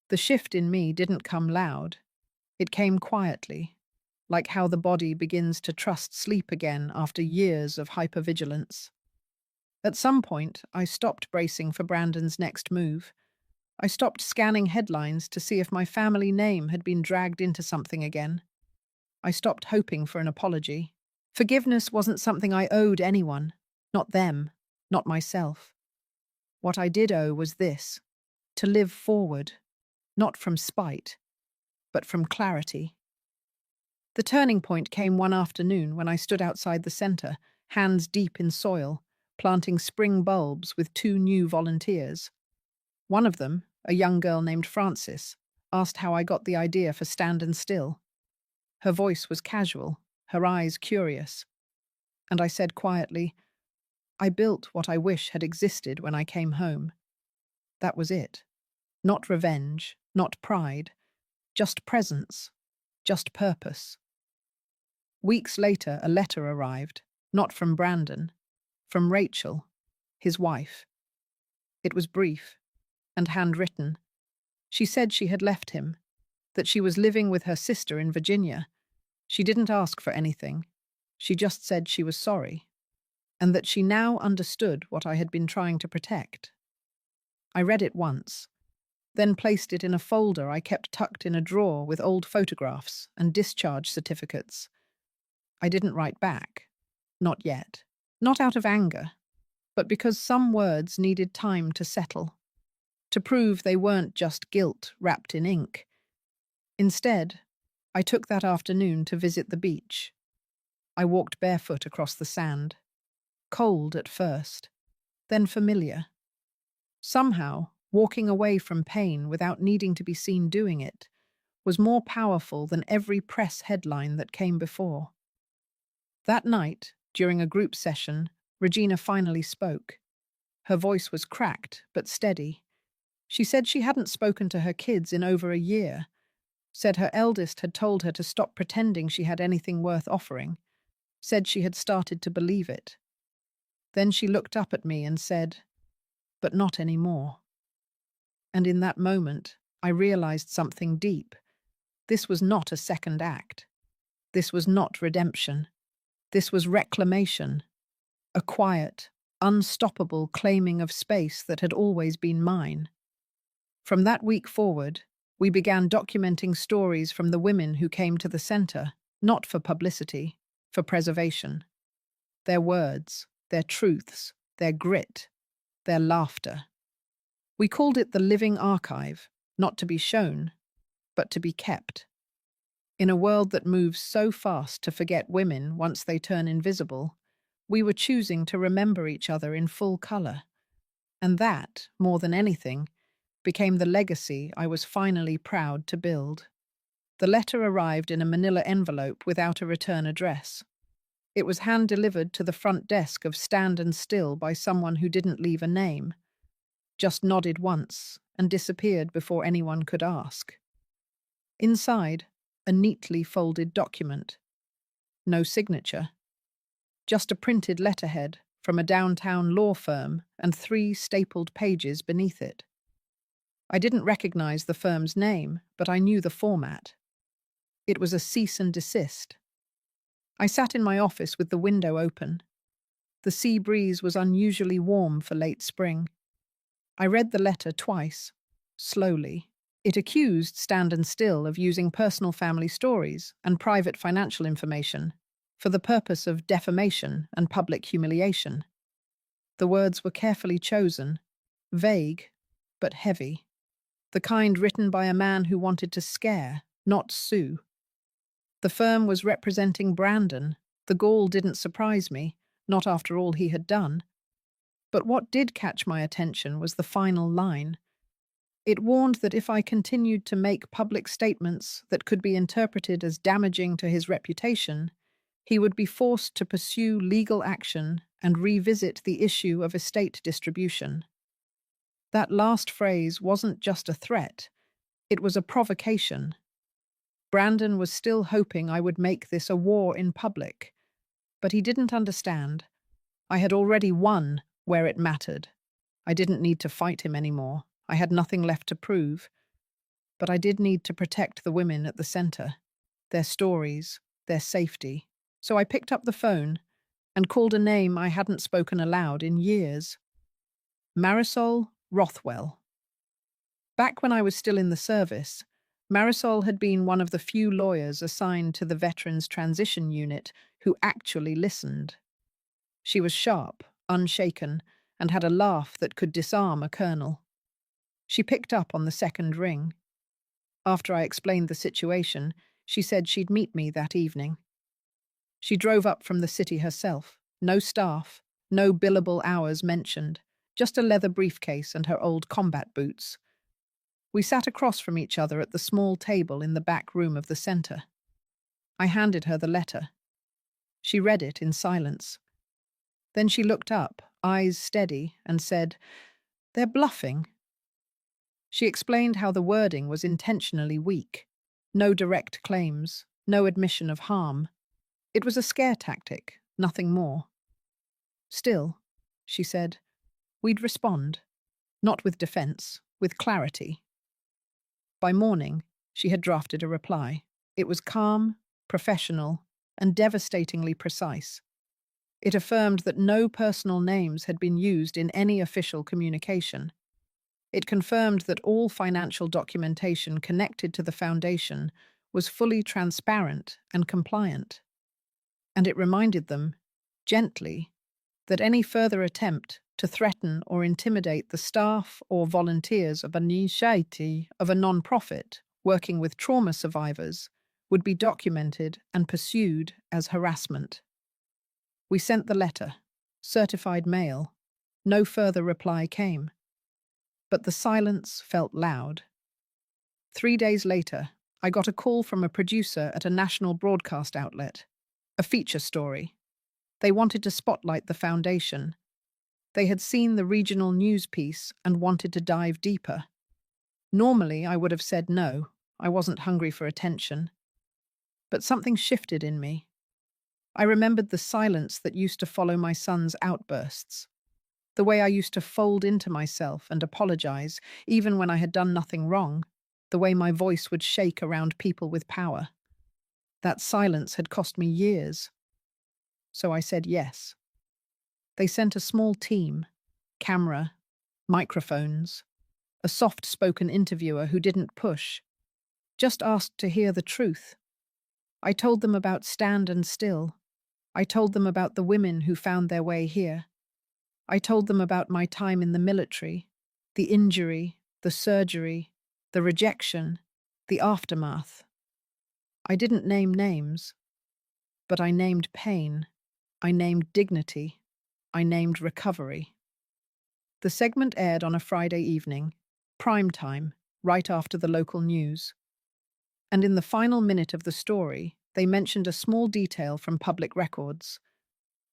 The shift in me didn't come loud. It came quietly, like how the body begins to trust sleep again after years of hypervigilance. At some point, I stopped bracing for Brandon's next move. I stopped scanning headlines to see if my family name had been dragged into something again. I stopped hoping for an apology. Forgiveness wasn't something I owed anyone, not them, not myself. What I did owe was this: to live forward, not from spite, but from clarity. The turning point came one afternoon when I stood outside the centre, hands deep in soil, planting spring bulbs with two new volunteers. One of them, a young girl named Frances, asked how I got the idea for Stand and Still. Her voice was casual, her eyes curious. And I said quietly, "I built what I wish had existed when I came home." That was it. Not revenge, not pride, just presence, just purpose. Weeks later, a letter arrived, not from Brandon, from Rachel, his wife. It was brief and handwritten. She said she had left him, that she was living with her sister in Virginia. She didn't ask for anything. She just said she was sorry, and that she now understood what I had been trying to protect. I read it once, then placed it in a folder I kept tucked in a drawer with old photographs and discharge certificates. I didn't write back. Not yet. Not out of anger, but because some words needed time to settle, to prove they weren't just guilt wrapped in ink. Instead, I took that afternoon to visit the beach. I walked barefoot across the sand. Cold at first, then familiar. Somehow, walking away from pain without needing to be seen doing it was more powerful than every press headline that came before. That night, during a group session, Regina finally spoke. Her voice was cracked but steady. She said she hadn't spoken to her kids in over a year, said her eldest had told her to stop pretending she had anything worth offering, said she had started to believe it. Then she looked up at me and said, "But not anymore." And in that moment, I realized something deep. This was not a second act. This was not redemption. This was reclamation. A quiet, unstoppable claiming of space that had always been mine. From that week forward, we began documenting stories from the women who came to the center, not for publicity, for preservation. Their words, their truths, their grit, their laughter. We called it the living archive, not to be shown, but to be kept. In a world that moves so fast to forget women once they turn invisible, we were choosing to remember each other in full color. And that, more than anything, became the legacy I was finally proud to build. The letter arrived in a manila envelope without a return address. It was hand-delivered to the front desk of Stand and Still by someone who didn't leave a name, just nodded once and disappeared before anyone could ask. Inside, a neatly folded document. No signature. Just a printed letterhead from a downtown law firm and 3 stapled pages beneath it. I didn't recognize the firm's name, but I knew the format. It was a cease and desist. I sat in my office with the window open. The sea breeze was unusually warm for late spring. I read the letter twice, slowly. It accused Stand and Still of using personal family stories and private financial information for the purpose of defamation and public humiliation. The words were carefully chosen, vague, but heavy. The kind written by a man who wanted to scare, not sue. The firm was representing Brandon. The gall didn't surprise me, not after all he had done. But what did catch my attention was the final line. It warned that if I continued to make public statements that could be interpreted as damaging to his reputation, he would be forced to pursue legal action and revisit the issue of estate distribution. That last phrase wasn't just a threat, it was a provocation. Brandon was still hoping I would make this a war in public, but he didn't understand. I had already won where it mattered. I didn't need to fight him anymore. I had nothing left to prove. But I did need to protect the women at the center, their stories, their safety. So I picked up the phone and called a name I hadn't spoken aloud in years. Marisol Rothwell. Back when I was still in the service, Marisol had been one of the few lawyers assigned to the Veterans Transition Unit who actually listened. She was sharp, unshaken, and had a laugh that could disarm a colonel. She picked up on the second ring. After I explained the situation, she said she'd meet me that evening. She drove up from the city herself. No staff, no billable hours mentioned, just a leather briefcase and her old combat boots. We sat across from each other at the small table in the back room of the center. I handed her the letter. She read it in silence. Then she looked up, eyes steady, and said, "They're bluffing." She explained how the wording was intentionally weak. No direct claims, no admission of harm. It was a scare tactic, nothing more. Still, she said, we'd respond. Not with defense, with clarity. By morning, she had drafted a reply. It was calm, professional, and devastatingly precise. It affirmed that no personal names had been used in any official communication. It confirmed that all financial documentation connected to the foundation was fully transparent and compliant. And it reminded them, gently, that any further attempt to threaten or intimidate the staff or volunteers of a non-profit working with trauma survivors would be documented and pursued as harassment. We sent the letter, certified mail. No further reply came. But the silence felt loud. 3 days later, I got a call from a producer at a national broadcast outlet. A feature story. They wanted to spotlight the foundation. They had seen the regional news piece and wanted to dive deeper. Normally, I would have said no. I wasn't hungry for attention. But something shifted in me. I remembered the silence that used to follow my son's outbursts. The way I used to fold into myself and apologize, even when I had done nothing wrong. The way my voice would shake around people with power. That silence had cost me years. So I said yes. They sent a small team, camera, microphones, a soft-spoken interviewer who didn't push, just asked to hear the truth. I told them about Stand and Still. I told them about the women who found their way here. I told them about my time in the military, the injury, the surgery, the rejection, the aftermath. I didn't name names, but I named pain. I named dignity. I named recovery. The segment aired on a Friday evening, prime time, right after the local news. And in the final minute of the story, they mentioned a small detail from public records,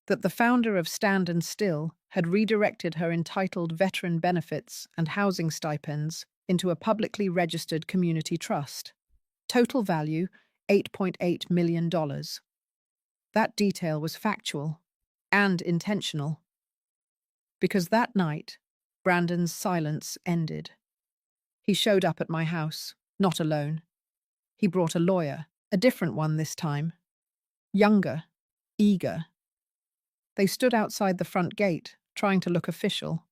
that the founder of Stand and Still had redirected her entitled veteran benefits and housing stipends into a publicly registered community trust. Total value, $8.8 million. That detail was factual and intentional. Because that night, Brandon's silence ended. He showed up at my house, not alone. He brought a lawyer, a different one this time. Younger, eager. They stood outside the front gate, trying to look official.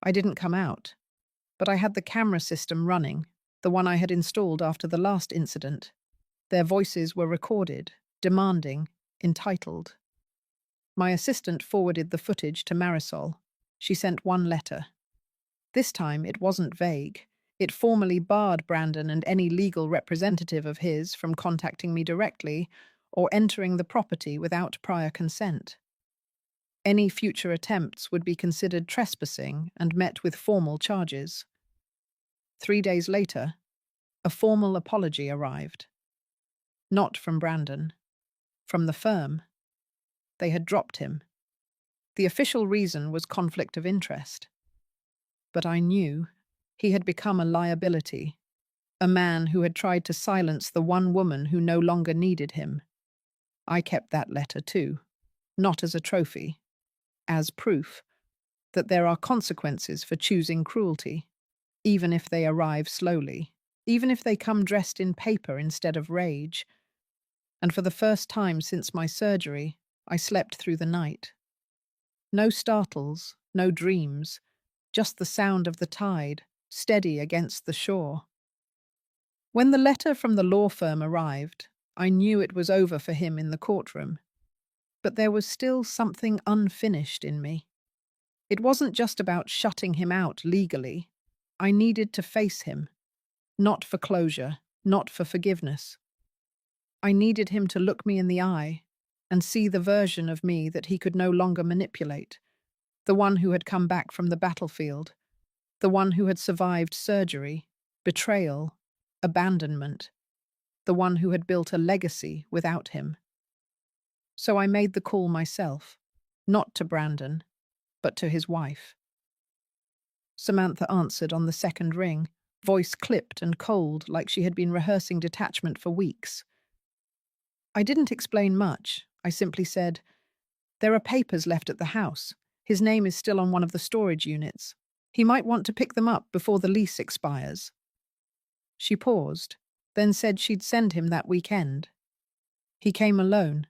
I didn't come out, but I had the camera system running, the one I had installed after the last incident. Their voices were recorded, demanding, entitled. My assistant forwarded the footage to Marisol. She sent one letter. This time it wasn't vague. It formally barred Brandon and any legal representative of his from contacting me directly or entering the property without prior consent. Any future attempts would be considered trespassing and met with formal charges. 3 days later, a formal apology arrived. Not from Brandon. From the firm. They had dropped him. The official reason was conflict of interest. But I knew he had become a liability, a man who had tried to silence the one woman who no longer needed him. I kept that letter too, not as a trophy, as proof that there are consequences for choosing cruelty, even if they arrive slowly. even if they come dressed in paper instead of rage. And for the first time since my surgery, I slept through the night. No startles, no dreams, just the sound of the tide, steady against the shore. When the letter from the law firm arrived, I knew it was over for him in the courtroom. But there was still something unfinished in me. It wasn't just about shutting him out legally. I needed to face him, not for closure, not for forgiveness. I needed him to look me in the eye and see the version of me that he could no longer manipulate, the one who had come back from the battlefield, the one who had survived surgery, betrayal, abandonment, the one who had built a legacy without him. So I made the call myself, not to Brandon, but to his wife. Samantha answered on the second ring, voice clipped and cold like she had been rehearsing detachment for weeks. I didn't explain much. I simply said, "There are papers left at the house. His name is still on one of the storage units. He might want to pick them up before the lease expires." She paused, then said she'd send him that weekend. He came alone,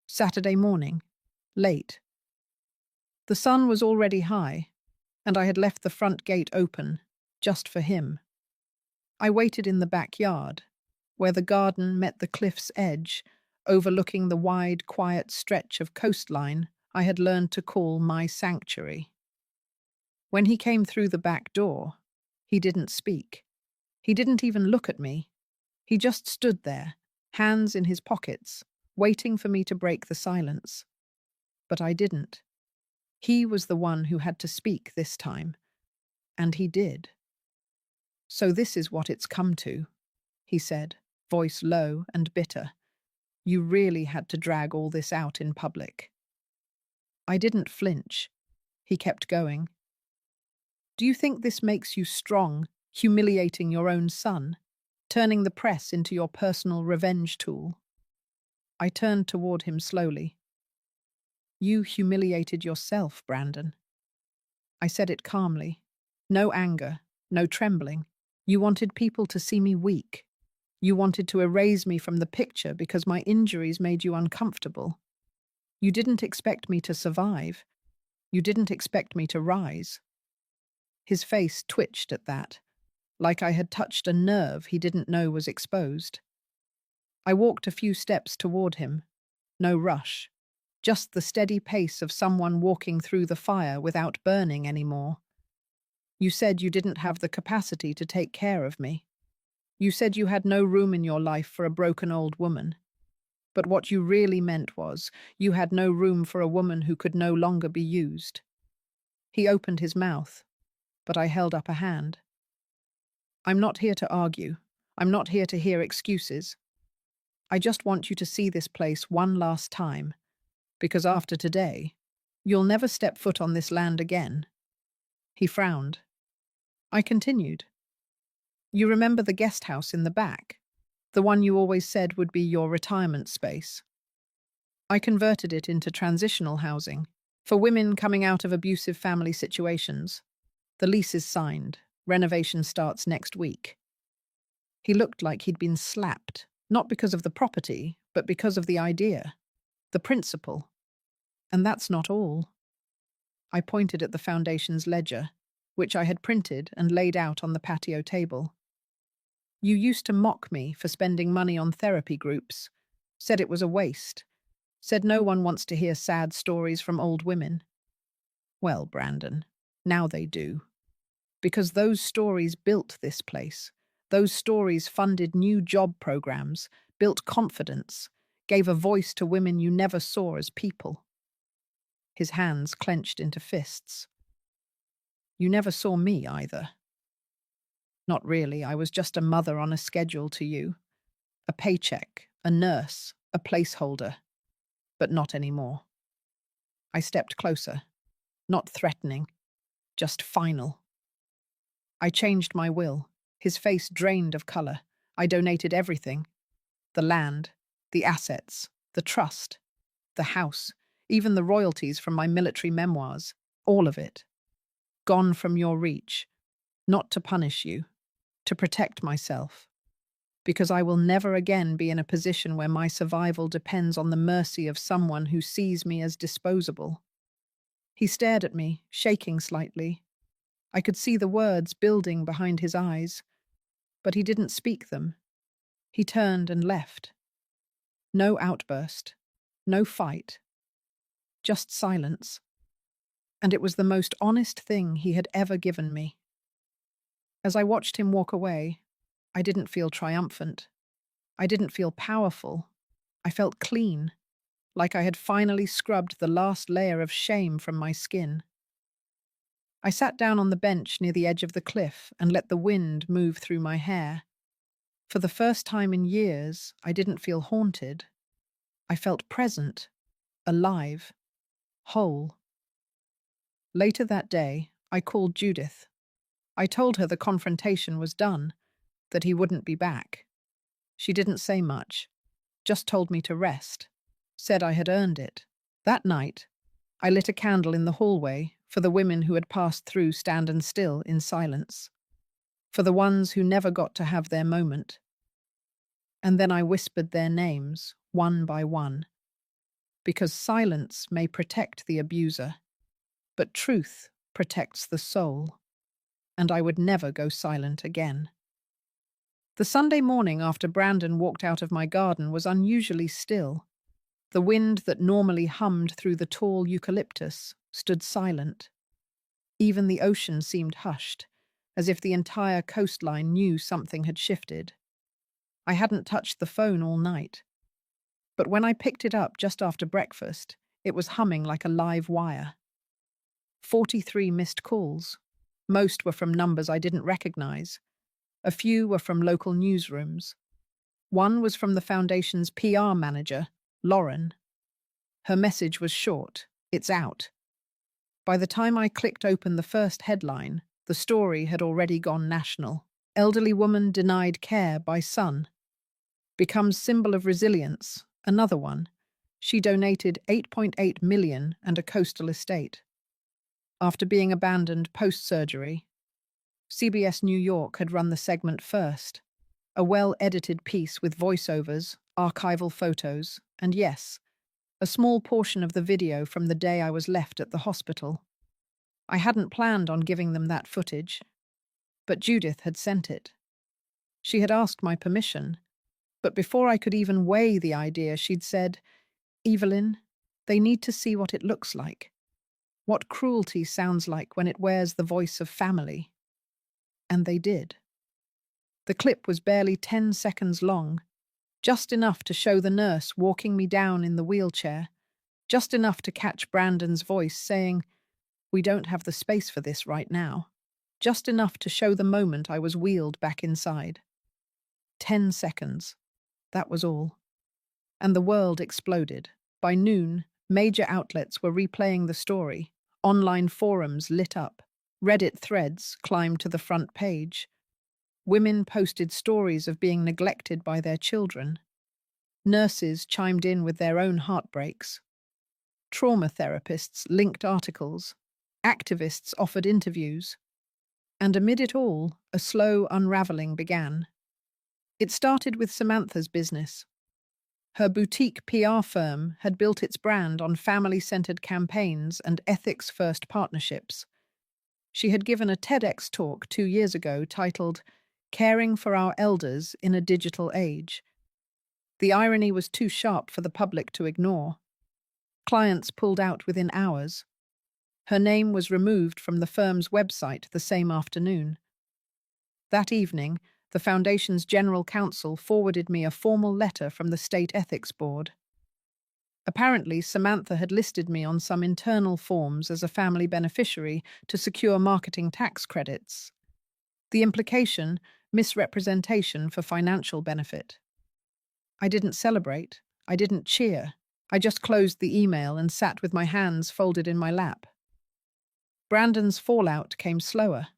Saturday morning, late. The sun was already high, and I had left the front gate open, just for him. I waited in the backyard, where the garden met the cliff's edge, overlooking the wide, quiet stretch of coastline I had learned to call my sanctuary. When he came through the back door, he didn't speak. He didn't even look at me. He just stood there, hands in his pockets, waiting for me to break the silence. But I didn't. He was the one who had to speak this time, and he did. "So this is what it's come to," he said, voice low and bitter. "You really had to drag all this out in public." I didn't flinch. He kept going. "Do you think this makes you strong, humiliating your own son, turning the press into your personal revenge tool?" I turned toward him slowly. "You humiliated yourself, Brandon." I said it calmly. No anger, no trembling. "You wanted people to see me weak. You wanted to erase me from the picture because my injuries made you uncomfortable. You didn't expect me to survive. You didn't expect me to rise." His face twitched at that, like I had touched a nerve he didn't know was exposed. I walked a few steps toward him. No rush. Just the steady pace of someone walking through the fire without burning anymore. "You said you didn't have the capacity to take care of me. You said you had no room in your life for a broken old woman. But what you really meant was, you had no room for a woman who could no longer be used." He opened his mouth, but I held up a hand. "I'm not here to argue. I'm not here to hear excuses. I just want you to see this place one last time, because after today, you'll never step foot on this land again." He frowned. I continued. "You remember the guest house in the back? The one you always said would be your retirement space. I converted it into transitional housing for women coming out of abusive family situations. The lease is signed. Renovation starts next week." He looked like he'd been slapped, not because of the property, but because of the idea, the principle. And that's not all. I pointed at the foundation's ledger, which I had printed and laid out on the patio table. "You used to mock me for spending money on therapy groups, said it was a waste, said no one wants to hear sad stories from old women. Well, Brandon, now they do. Because those stories built this place. Those stories funded new job programs, built confidence, gave a voice to women you never saw as people." His hands clenched into fists. "You never saw me either." "Not really. I was just a mother on a schedule to you. A paycheck, a nurse, a placeholder. But not anymore." I stepped closer. Not threatening, just final. I changed my will. His face drained of color. I donated everything. The land, the assets, the trust, the house, even the royalties from my military memoirs. All of it. Gone from your reach. Not to punish you, to protect myself, because I will never again be in a position where my survival depends on the mercy of someone who sees me as disposable. He stared at me, shaking slightly. I could see the words building behind his eyes, but he didn't speak them. He turned and left. No outburst, no fight, just silence. And it was the most honest thing he had ever given me. As I watched him walk away, I didn't feel triumphant. I didn't feel powerful. I felt clean, like I had finally scrubbed the last layer of shame from my skin. I sat down on the bench near the edge of the cliff and let the wind move through my hair. For the first time in years, I didn't feel haunted. I felt present, alive, whole. Later that day, I called Judith. I told her the confrontation was done, that he wouldn't be back. She didn't say much, just told me to rest, said I had earned it. That night, I lit a candle in the hallway for the women who had passed through standing still in silence, for the ones who never got to have their moment. And then I whispered their names, one by one, because silence may protect the abuser, but truth protects the soul, and I would never go silent again. The Sunday morning after Brandon walked out of my garden was unusually still. The wind that normally hummed through the tall eucalyptus stood silent. Even the ocean seemed hushed, as if the entire coastline knew something had shifted. I hadn't touched the phone all night, but when I picked it up just after breakfast, it was humming like a live wire. 43 missed calls. Most were from numbers I didn't recognize. A few were from local newsrooms. One was from the Foundation's PR manager, Lauren. Her message was short: "It's out." By the time I clicked open the first headline, the story had already gone national. Elderly woman denied care by son. Becomes symbol of resilience. Another one. She donated $8.8 million and a coastal estate. After being abandoned post-surgery. CBS New York had run the segment first. A well-edited piece with voiceovers, archival photos, and yes, a small portion of the video from the day I was left at the hospital. I hadn't planned on giving them that footage, but Judith had sent it. She had asked my permission, but before I could even weigh the idea, she'd said, "Evelyn, they need to see what it looks like. What cruelty sounds like when it wears the voice of family." And they did. The clip was barely 10 seconds long, just enough to show the nurse walking me down in the wheelchair, just enough to catch Brandon's voice saying, "We don't have the space for this right now," just enough to show the moment I was wheeled back inside. 10 seconds. That was all. And the world exploded. By noon, major outlets were replaying the story. Online forums lit up. Reddit threads climbed to the front page. Women posted stories of being neglected by their children. Nurses chimed in with their own heartbreaks. Trauma therapists linked articles. Activists offered interviews. And amid it all, a slow unraveling began. It started with Samantha's business. Her boutique PR firm had built its brand on family-centered campaigns and ethics-first partnerships. She had given a TEDx talk 2 years ago titled "Caring for Our Elders in a Digital Age." The irony was too sharp for the public to ignore. Clients pulled out within hours. Her name was removed from the firm's website the same afternoon. That evening, the Foundation's General Counsel forwarded me a formal letter from the State Ethics Board. Apparently, Samantha had listed me on some internal forms as a family beneficiary to secure marketing tax credits. The implication, misrepresentation for financial benefit. I didn't celebrate. I didn't cheer. I just closed the email and sat with my hands folded in my lap. Brandon's fallout came slower.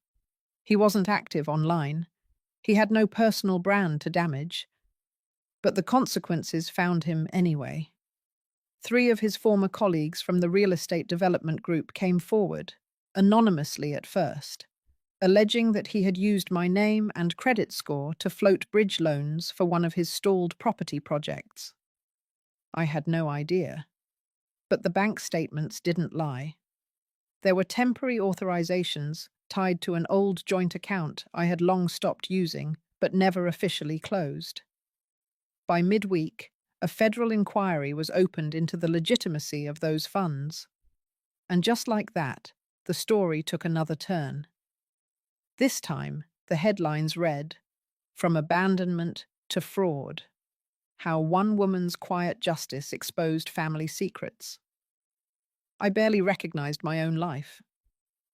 He wasn't active online. He had no personal brand to damage. But the consequences found him anyway. 3 of his former colleagues from the real estate development group came forward, anonymously at first. alleging that he had used my name and credit score to float bridge loans for one of his stalled property projects. I had no idea. But the bank statements didn't lie. There were temporary authorizations tied to an old joint account I had long stopped using but never officially closed. By midweek, a federal inquiry was opened into the legitimacy of those funds. And just like that, the story took another turn. This time, the headlines read, "From Abandonment to Fraud: How One Woman's Quiet Justice Exposed Family Secrets." I barely recognized my own life.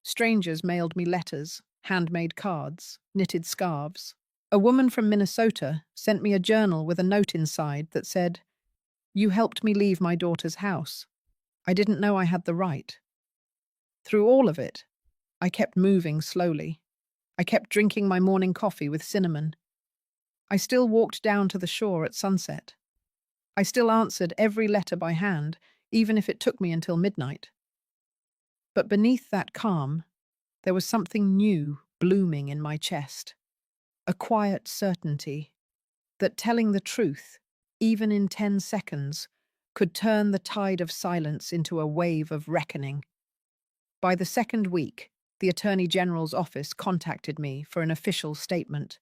Strangers mailed me letters, handmade cards, knitted scarves. A woman from Minnesota sent me a journal with a note inside that said, "You helped me leave my daughter's house. I didn't know I had the right." Through all of it, I kept moving slowly. I kept drinking my morning coffee with cinnamon. I still walked down to the shore at sunset. I still answered every letter by hand, even if it took me until midnight. But beneath that calm, there was something new blooming in my chest. A quiet certainty that telling the truth, even in 10 seconds, could turn the tide of silence into a wave of reckoning. By the second week, the Attorney General's office contacted me for an official statement.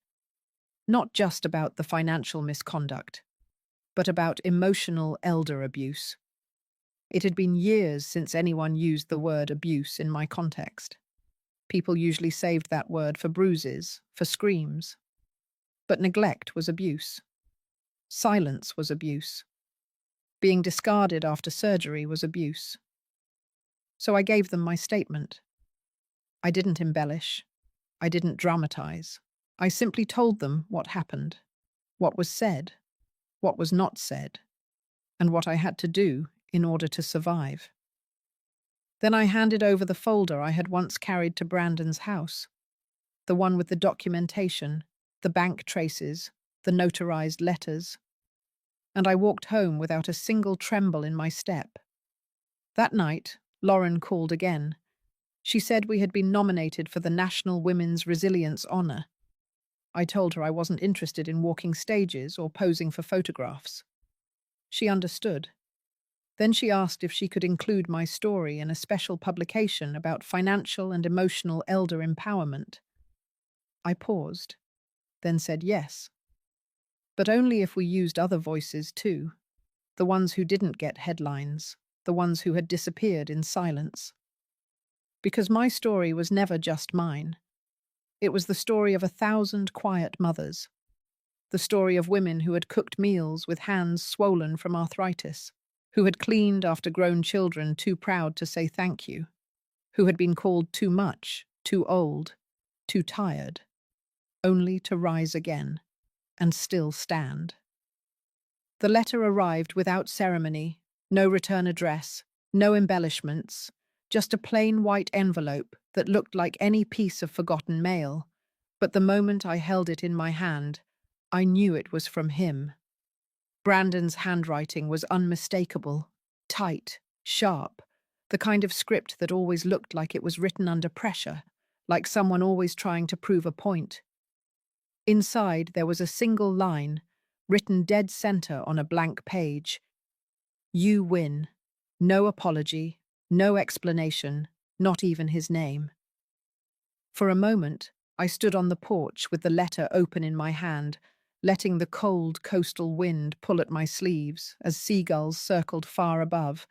Not just about the financial misconduct, but about emotional elder abuse. It had been years since anyone used the word abuse in my context. People usually saved that word for bruises, for screams. But neglect was abuse. Silence was abuse. Being discarded after surgery was abuse. So I gave them my statement. I didn't embellish. I didn't dramatize. I simply told them what happened, what was said, what was not said, and what I had to do in order to survive. Then I handed over the folder I had once carried to Brandon's house, the one with the documentation, the bank traces, the notarized letters, and I walked home without a single tremble in my step. That night, Lauren called again. She said we had been nominated for the National Women's Resilience Honor. I told her I wasn't interested in walking stages or posing for photographs. She understood. Then she asked if she could include my story in a special publication about financial and emotional elder empowerment. I paused, then said yes. But only if we used other voices too, the ones who didn't get headlines, the ones who had disappeared in silence. Because my story was never just mine. It was the story of 1,000 quiet mothers, the story of women who had cooked meals with hands swollen from arthritis, who had cleaned after grown children too proud to say thank you, who had been called too much, too old, too tired, only to rise again and still stand. The letter arrived without ceremony, no return address, no embellishments, just a plain white envelope that looked like any piece of forgotten mail. But the moment I held it in my hand, I knew it was from him. Brandon's handwriting was unmistakable, tight, sharp, the kind of script that always looked like it was written under pressure, like someone always trying to prove a point. Inside, there was a single line, written dead center on a blank page. "You win. No apology, no explanation, not even his name." For a moment, I stood on the porch with the letter open in my hand, letting the cold coastal wind pull at my sleeves as seagulls circled far above,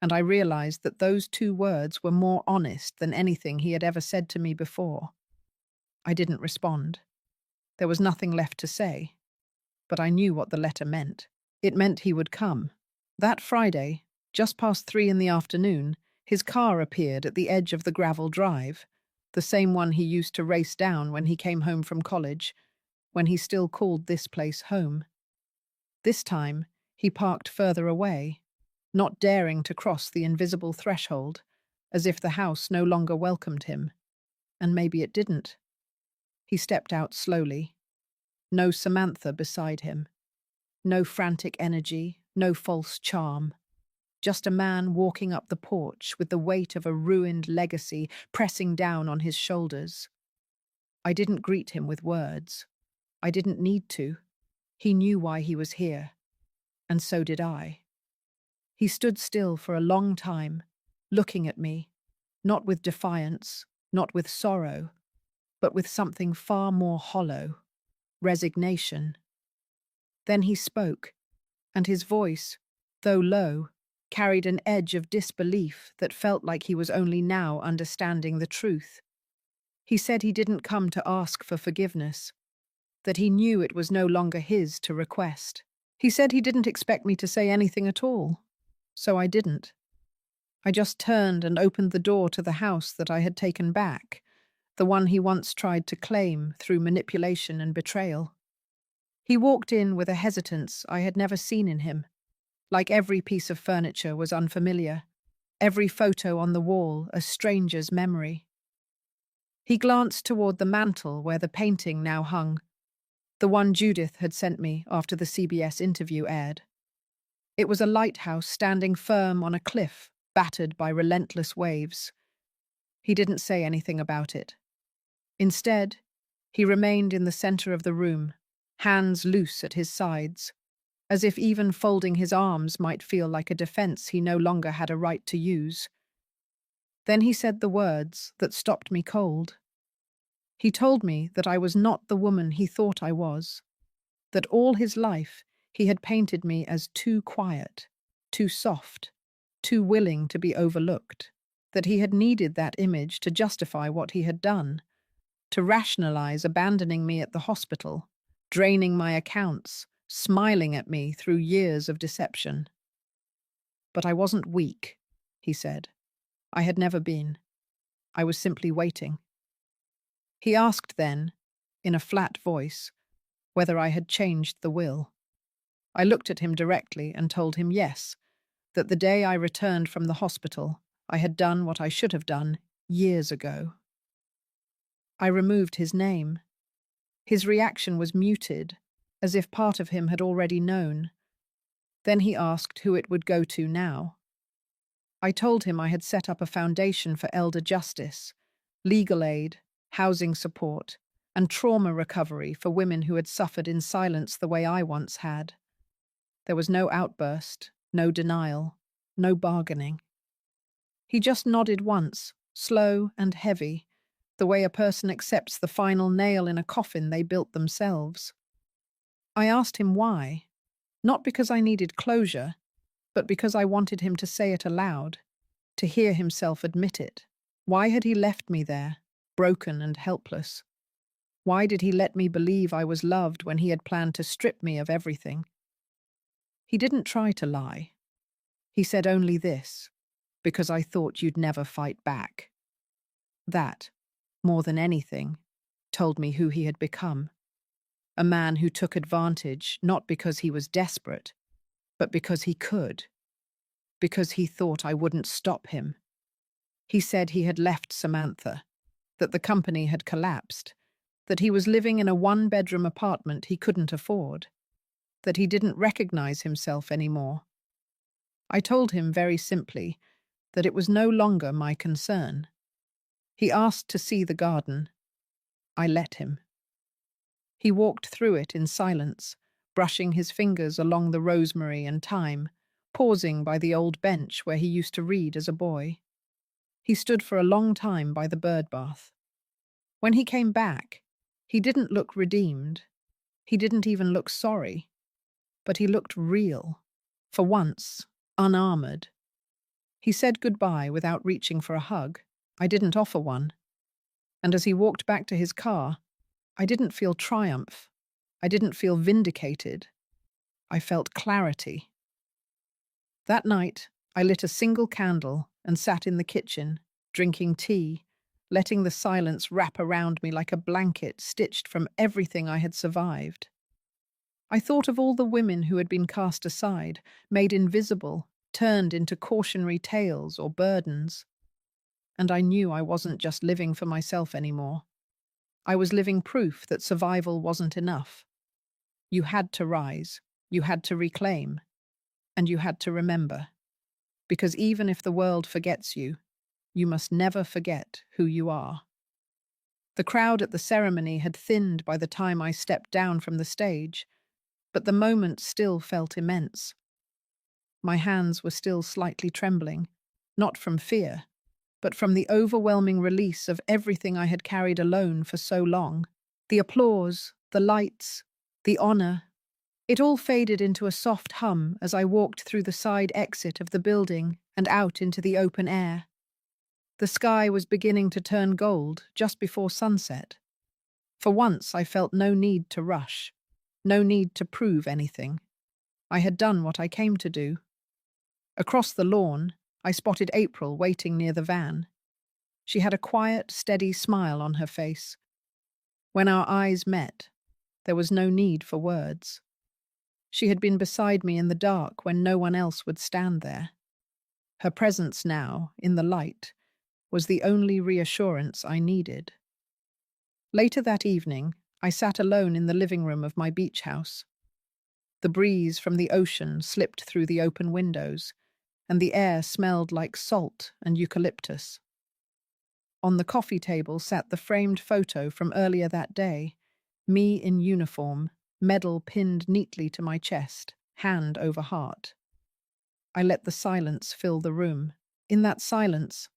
and I realized that those 2 words were more honest than anything he had ever said to me before. I didn't respond. There was nothing left to say, but I knew what the letter meant. It meant he would come. That Friday, just past 3 in the afternoon, his car appeared at the edge of the gravel drive, the same one he used to race down when he came home from college, when he still called this place home. This time, he parked further away, not daring to cross the invisible threshold, as if the house no longer welcomed him. And maybe it didn't. He stepped out slowly. No Samantha beside him. No frantic energy, no false charm. Just a man walking up the porch with the weight of a ruined legacy pressing down on his shoulders. I didn't greet him with words. I didn't need to. He knew why he was here, and so did I. He stood still for a long time, looking at me, not with defiance, not with sorrow, but with something far more hollow, resignation. Then he spoke, and his voice, though low, carried an edge of disbelief that felt like he was only now understanding the truth. He said he didn't come to ask for forgiveness, that he knew it was no longer his to request. He said he didn't expect me to say anything at all, so I didn't. I just turned and opened the door to the house that I had taken back, the one he once tried to claim through manipulation and betrayal. He walked in with a hesitance I had never seen in him, like every piece of furniture was unfamiliar, every photo on the wall a stranger's memory. He glanced toward the mantel where the painting now hung, the one Judith had sent me after the CBS interview aired. It was a lighthouse standing firm on a cliff, battered by relentless waves. He didn't say anything about it. Instead, he remained in the center of the room, hands loose at his sides, as if even folding his arms might feel like a defense he no longer had a right to use. Then he said the words that stopped me cold. He told me that I was not the woman he thought I was, that all his life he had painted me as too quiet, too soft, too willing to be overlooked, that he had needed that image to justify what he had done, to rationalize abandoning me at the hospital, draining my accounts, smiling at me through years of deception. But I wasn't weak, he said. I had never been. I was simply waiting. He asked then, in a flat voice, whether I had changed the will. I looked at him directly and told him yes, that the day I returned from the hospital, I had done what I should have done years ago. I removed his name. His reaction was muted, as if part of him had already known. Then he asked who it would go to now. I told him I had set up a foundation for elder justice, legal aid, housing support, and trauma recovery for women who had suffered in silence the way I once had. There was no outburst, no denial, no bargaining. He just nodded once, slow and heavy, the way a person accepts the final nail in a coffin they built themselves. I asked him why, not because I needed closure, but because I wanted him to say it aloud, to hear himself admit it. Why had he left me there, broken and helpless? Why did he let me believe I was loved when he had planned to strip me of everything? He didn't try to lie. He said only this, because I thought you'd never fight back. That, more than anything, told me who he had become. A man who took advantage not because he was desperate, but because he could. Because he thought I wouldn't stop him. He said he had left Samantha, that the company had collapsed, that he was living in a one-bedroom apartment he couldn't afford, that he didn't recognize himself anymore. I told him very simply that it was no longer my concern. He asked to see the garden. I let him. He walked through it in silence, brushing his fingers along the rosemary and thyme, pausing by the old bench where he used to read as a boy. He stood for a long time by the bird bath. When he came back, he didn't look redeemed. He didn't even look sorry. But he looked real. For once, unarmored. He said goodbye without reaching for a hug. I didn't offer one. And as he walked back to his car, I didn't feel triumph. I didn't feel vindicated. I felt clarity. That night, I lit a single candle and sat in the kitchen, drinking tea, letting the silence wrap around me like a blanket stitched from everything I had survived. I thought of all the women who had been cast aside, made invisible, turned into cautionary tales or burdens. And I knew I wasn't just living for myself anymore. I was living proof that survival wasn't enough. You had to rise, you had to reclaim, and you had to remember. Because even if the world forgets you, you must never forget who you are. The crowd at the ceremony had thinned by the time I stepped down from the stage, but the moment still felt immense. My hands were still slightly trembling, not from fear, but from the overwhelming release of everything I had carried alone for so long. The applause, the lights, the honor, it all faded into a soft hum as I walked through the side exit of the building and out into the open air. The sky was beginning to turn gold just before sunset. For once, I felt no need to rush, no need to prove anything. I had done what I came to do. Across the lawn, I spotted April waiting near the van. She had a quiet, steady smile on her face. When our eyes met, there was no need for words. She had been beside me in the dark when no one else would stand there. Her presence now, in the light, was the only reassurance I needed. Later that evening, I sat alone in the living room of my beach house. The breeze from the ocean slipped through the open windows, and the air smelled like salt and eucalyptus. On the coffee table sat the framed photo from earlier that day, me in uniform, medal pinned neatly to my chest, hand over heart. I let the silence fill the room. In that silence,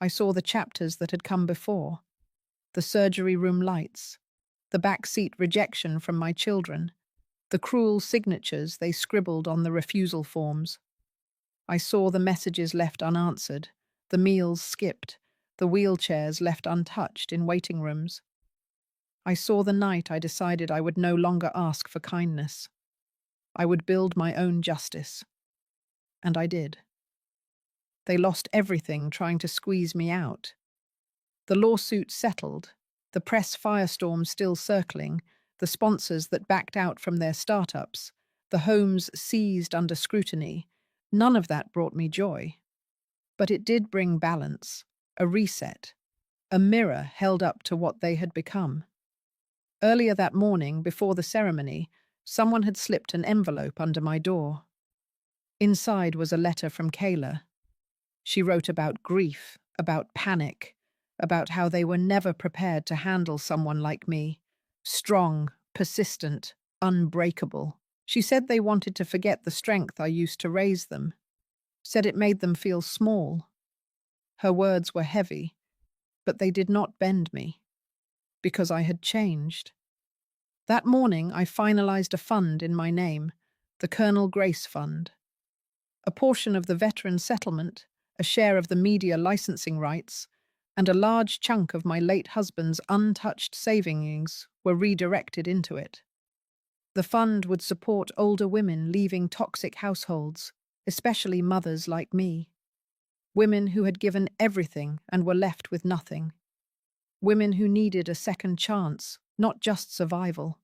I saw the chapters that had come before, the surgery room lights, the backseat rejection from my children, the cruel signatures they scribbled on the refusal forms. I saw the messages left unanswered, the meals skipped, the wheelchairs left untouched in waiting rooms. I saw the night I decided I would no longer ask for kindness. I would build my own justice. And I did. They lost everything trying to squeeze me out. The lawsuit settled, the press firestorm still circling, the sponsors that backed out from their startups, the homes seized under scrutiny. None of that brought me joy. But it did bring balance, a reset, a mirror held up to what they had become. Earlier that morning, before the ceremony, someone had slipped an envelope under my door. Inside was a letter from Kayla. She wrote about grief, about panic, about how they were never prepared to handle someone like me. Strong, persistent, unbreakable. She said they wanted to forget the strength I used to raise them. Said it made them feel small. Her words were heavy, but they did not bend me, because I had changed. That morning, I finalized a fund in my name, the Colonel Grace Fund. A portion of the veteran settlement, a share of the media licensing rights, and a large chunk of my late husband's untouched savings were redirected into it. The fund would support older women leaving toxic households, especially mothers like me. Women who had given everything and were left with nothing. Women who needed a second chance, not just survival.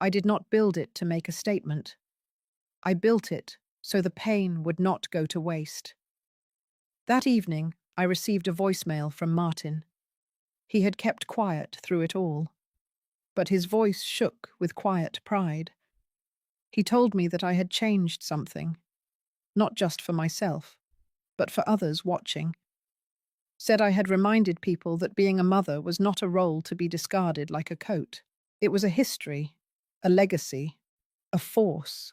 I did not build it to make a statement. I built it so the pain would not go to waste. That evening, I received a voicemail from Martin. He had kept quiet through it all, but his voice shook with quiet pride. He told me that I had changed something, not just for myself, but for others watching. Said I had reminded people that being a mother was not a role to be discarded like a coat. It was a history, a legacy, a force.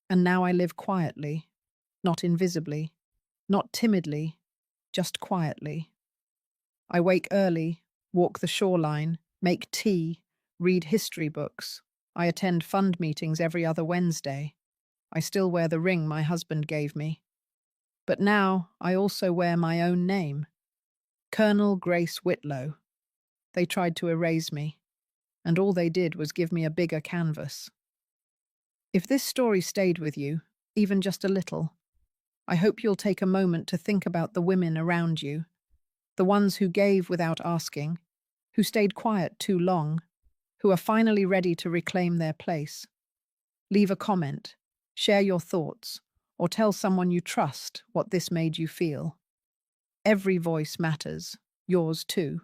And now I live quietly, not invisibly, not timidly, just quietly. I wake early, walk the shoreline, make tea, read history books. I attend fund meetings every other Wednesday. I still wear the ring my husband gave me. But now I also wear my own name, Colonel Grace Whitlow. They tried to erase me, and all they did was give me a bigger canvas. If this story stayed with you, even just a little, I hope you'll take a moment to think about the women around you, the ones who gave without asking, who stayed quiet too long, who are finally ready to reclaim their place. Leave a comment, share your thoughts, or tell someone you trust what this made you feel. Every voice matters, yours too.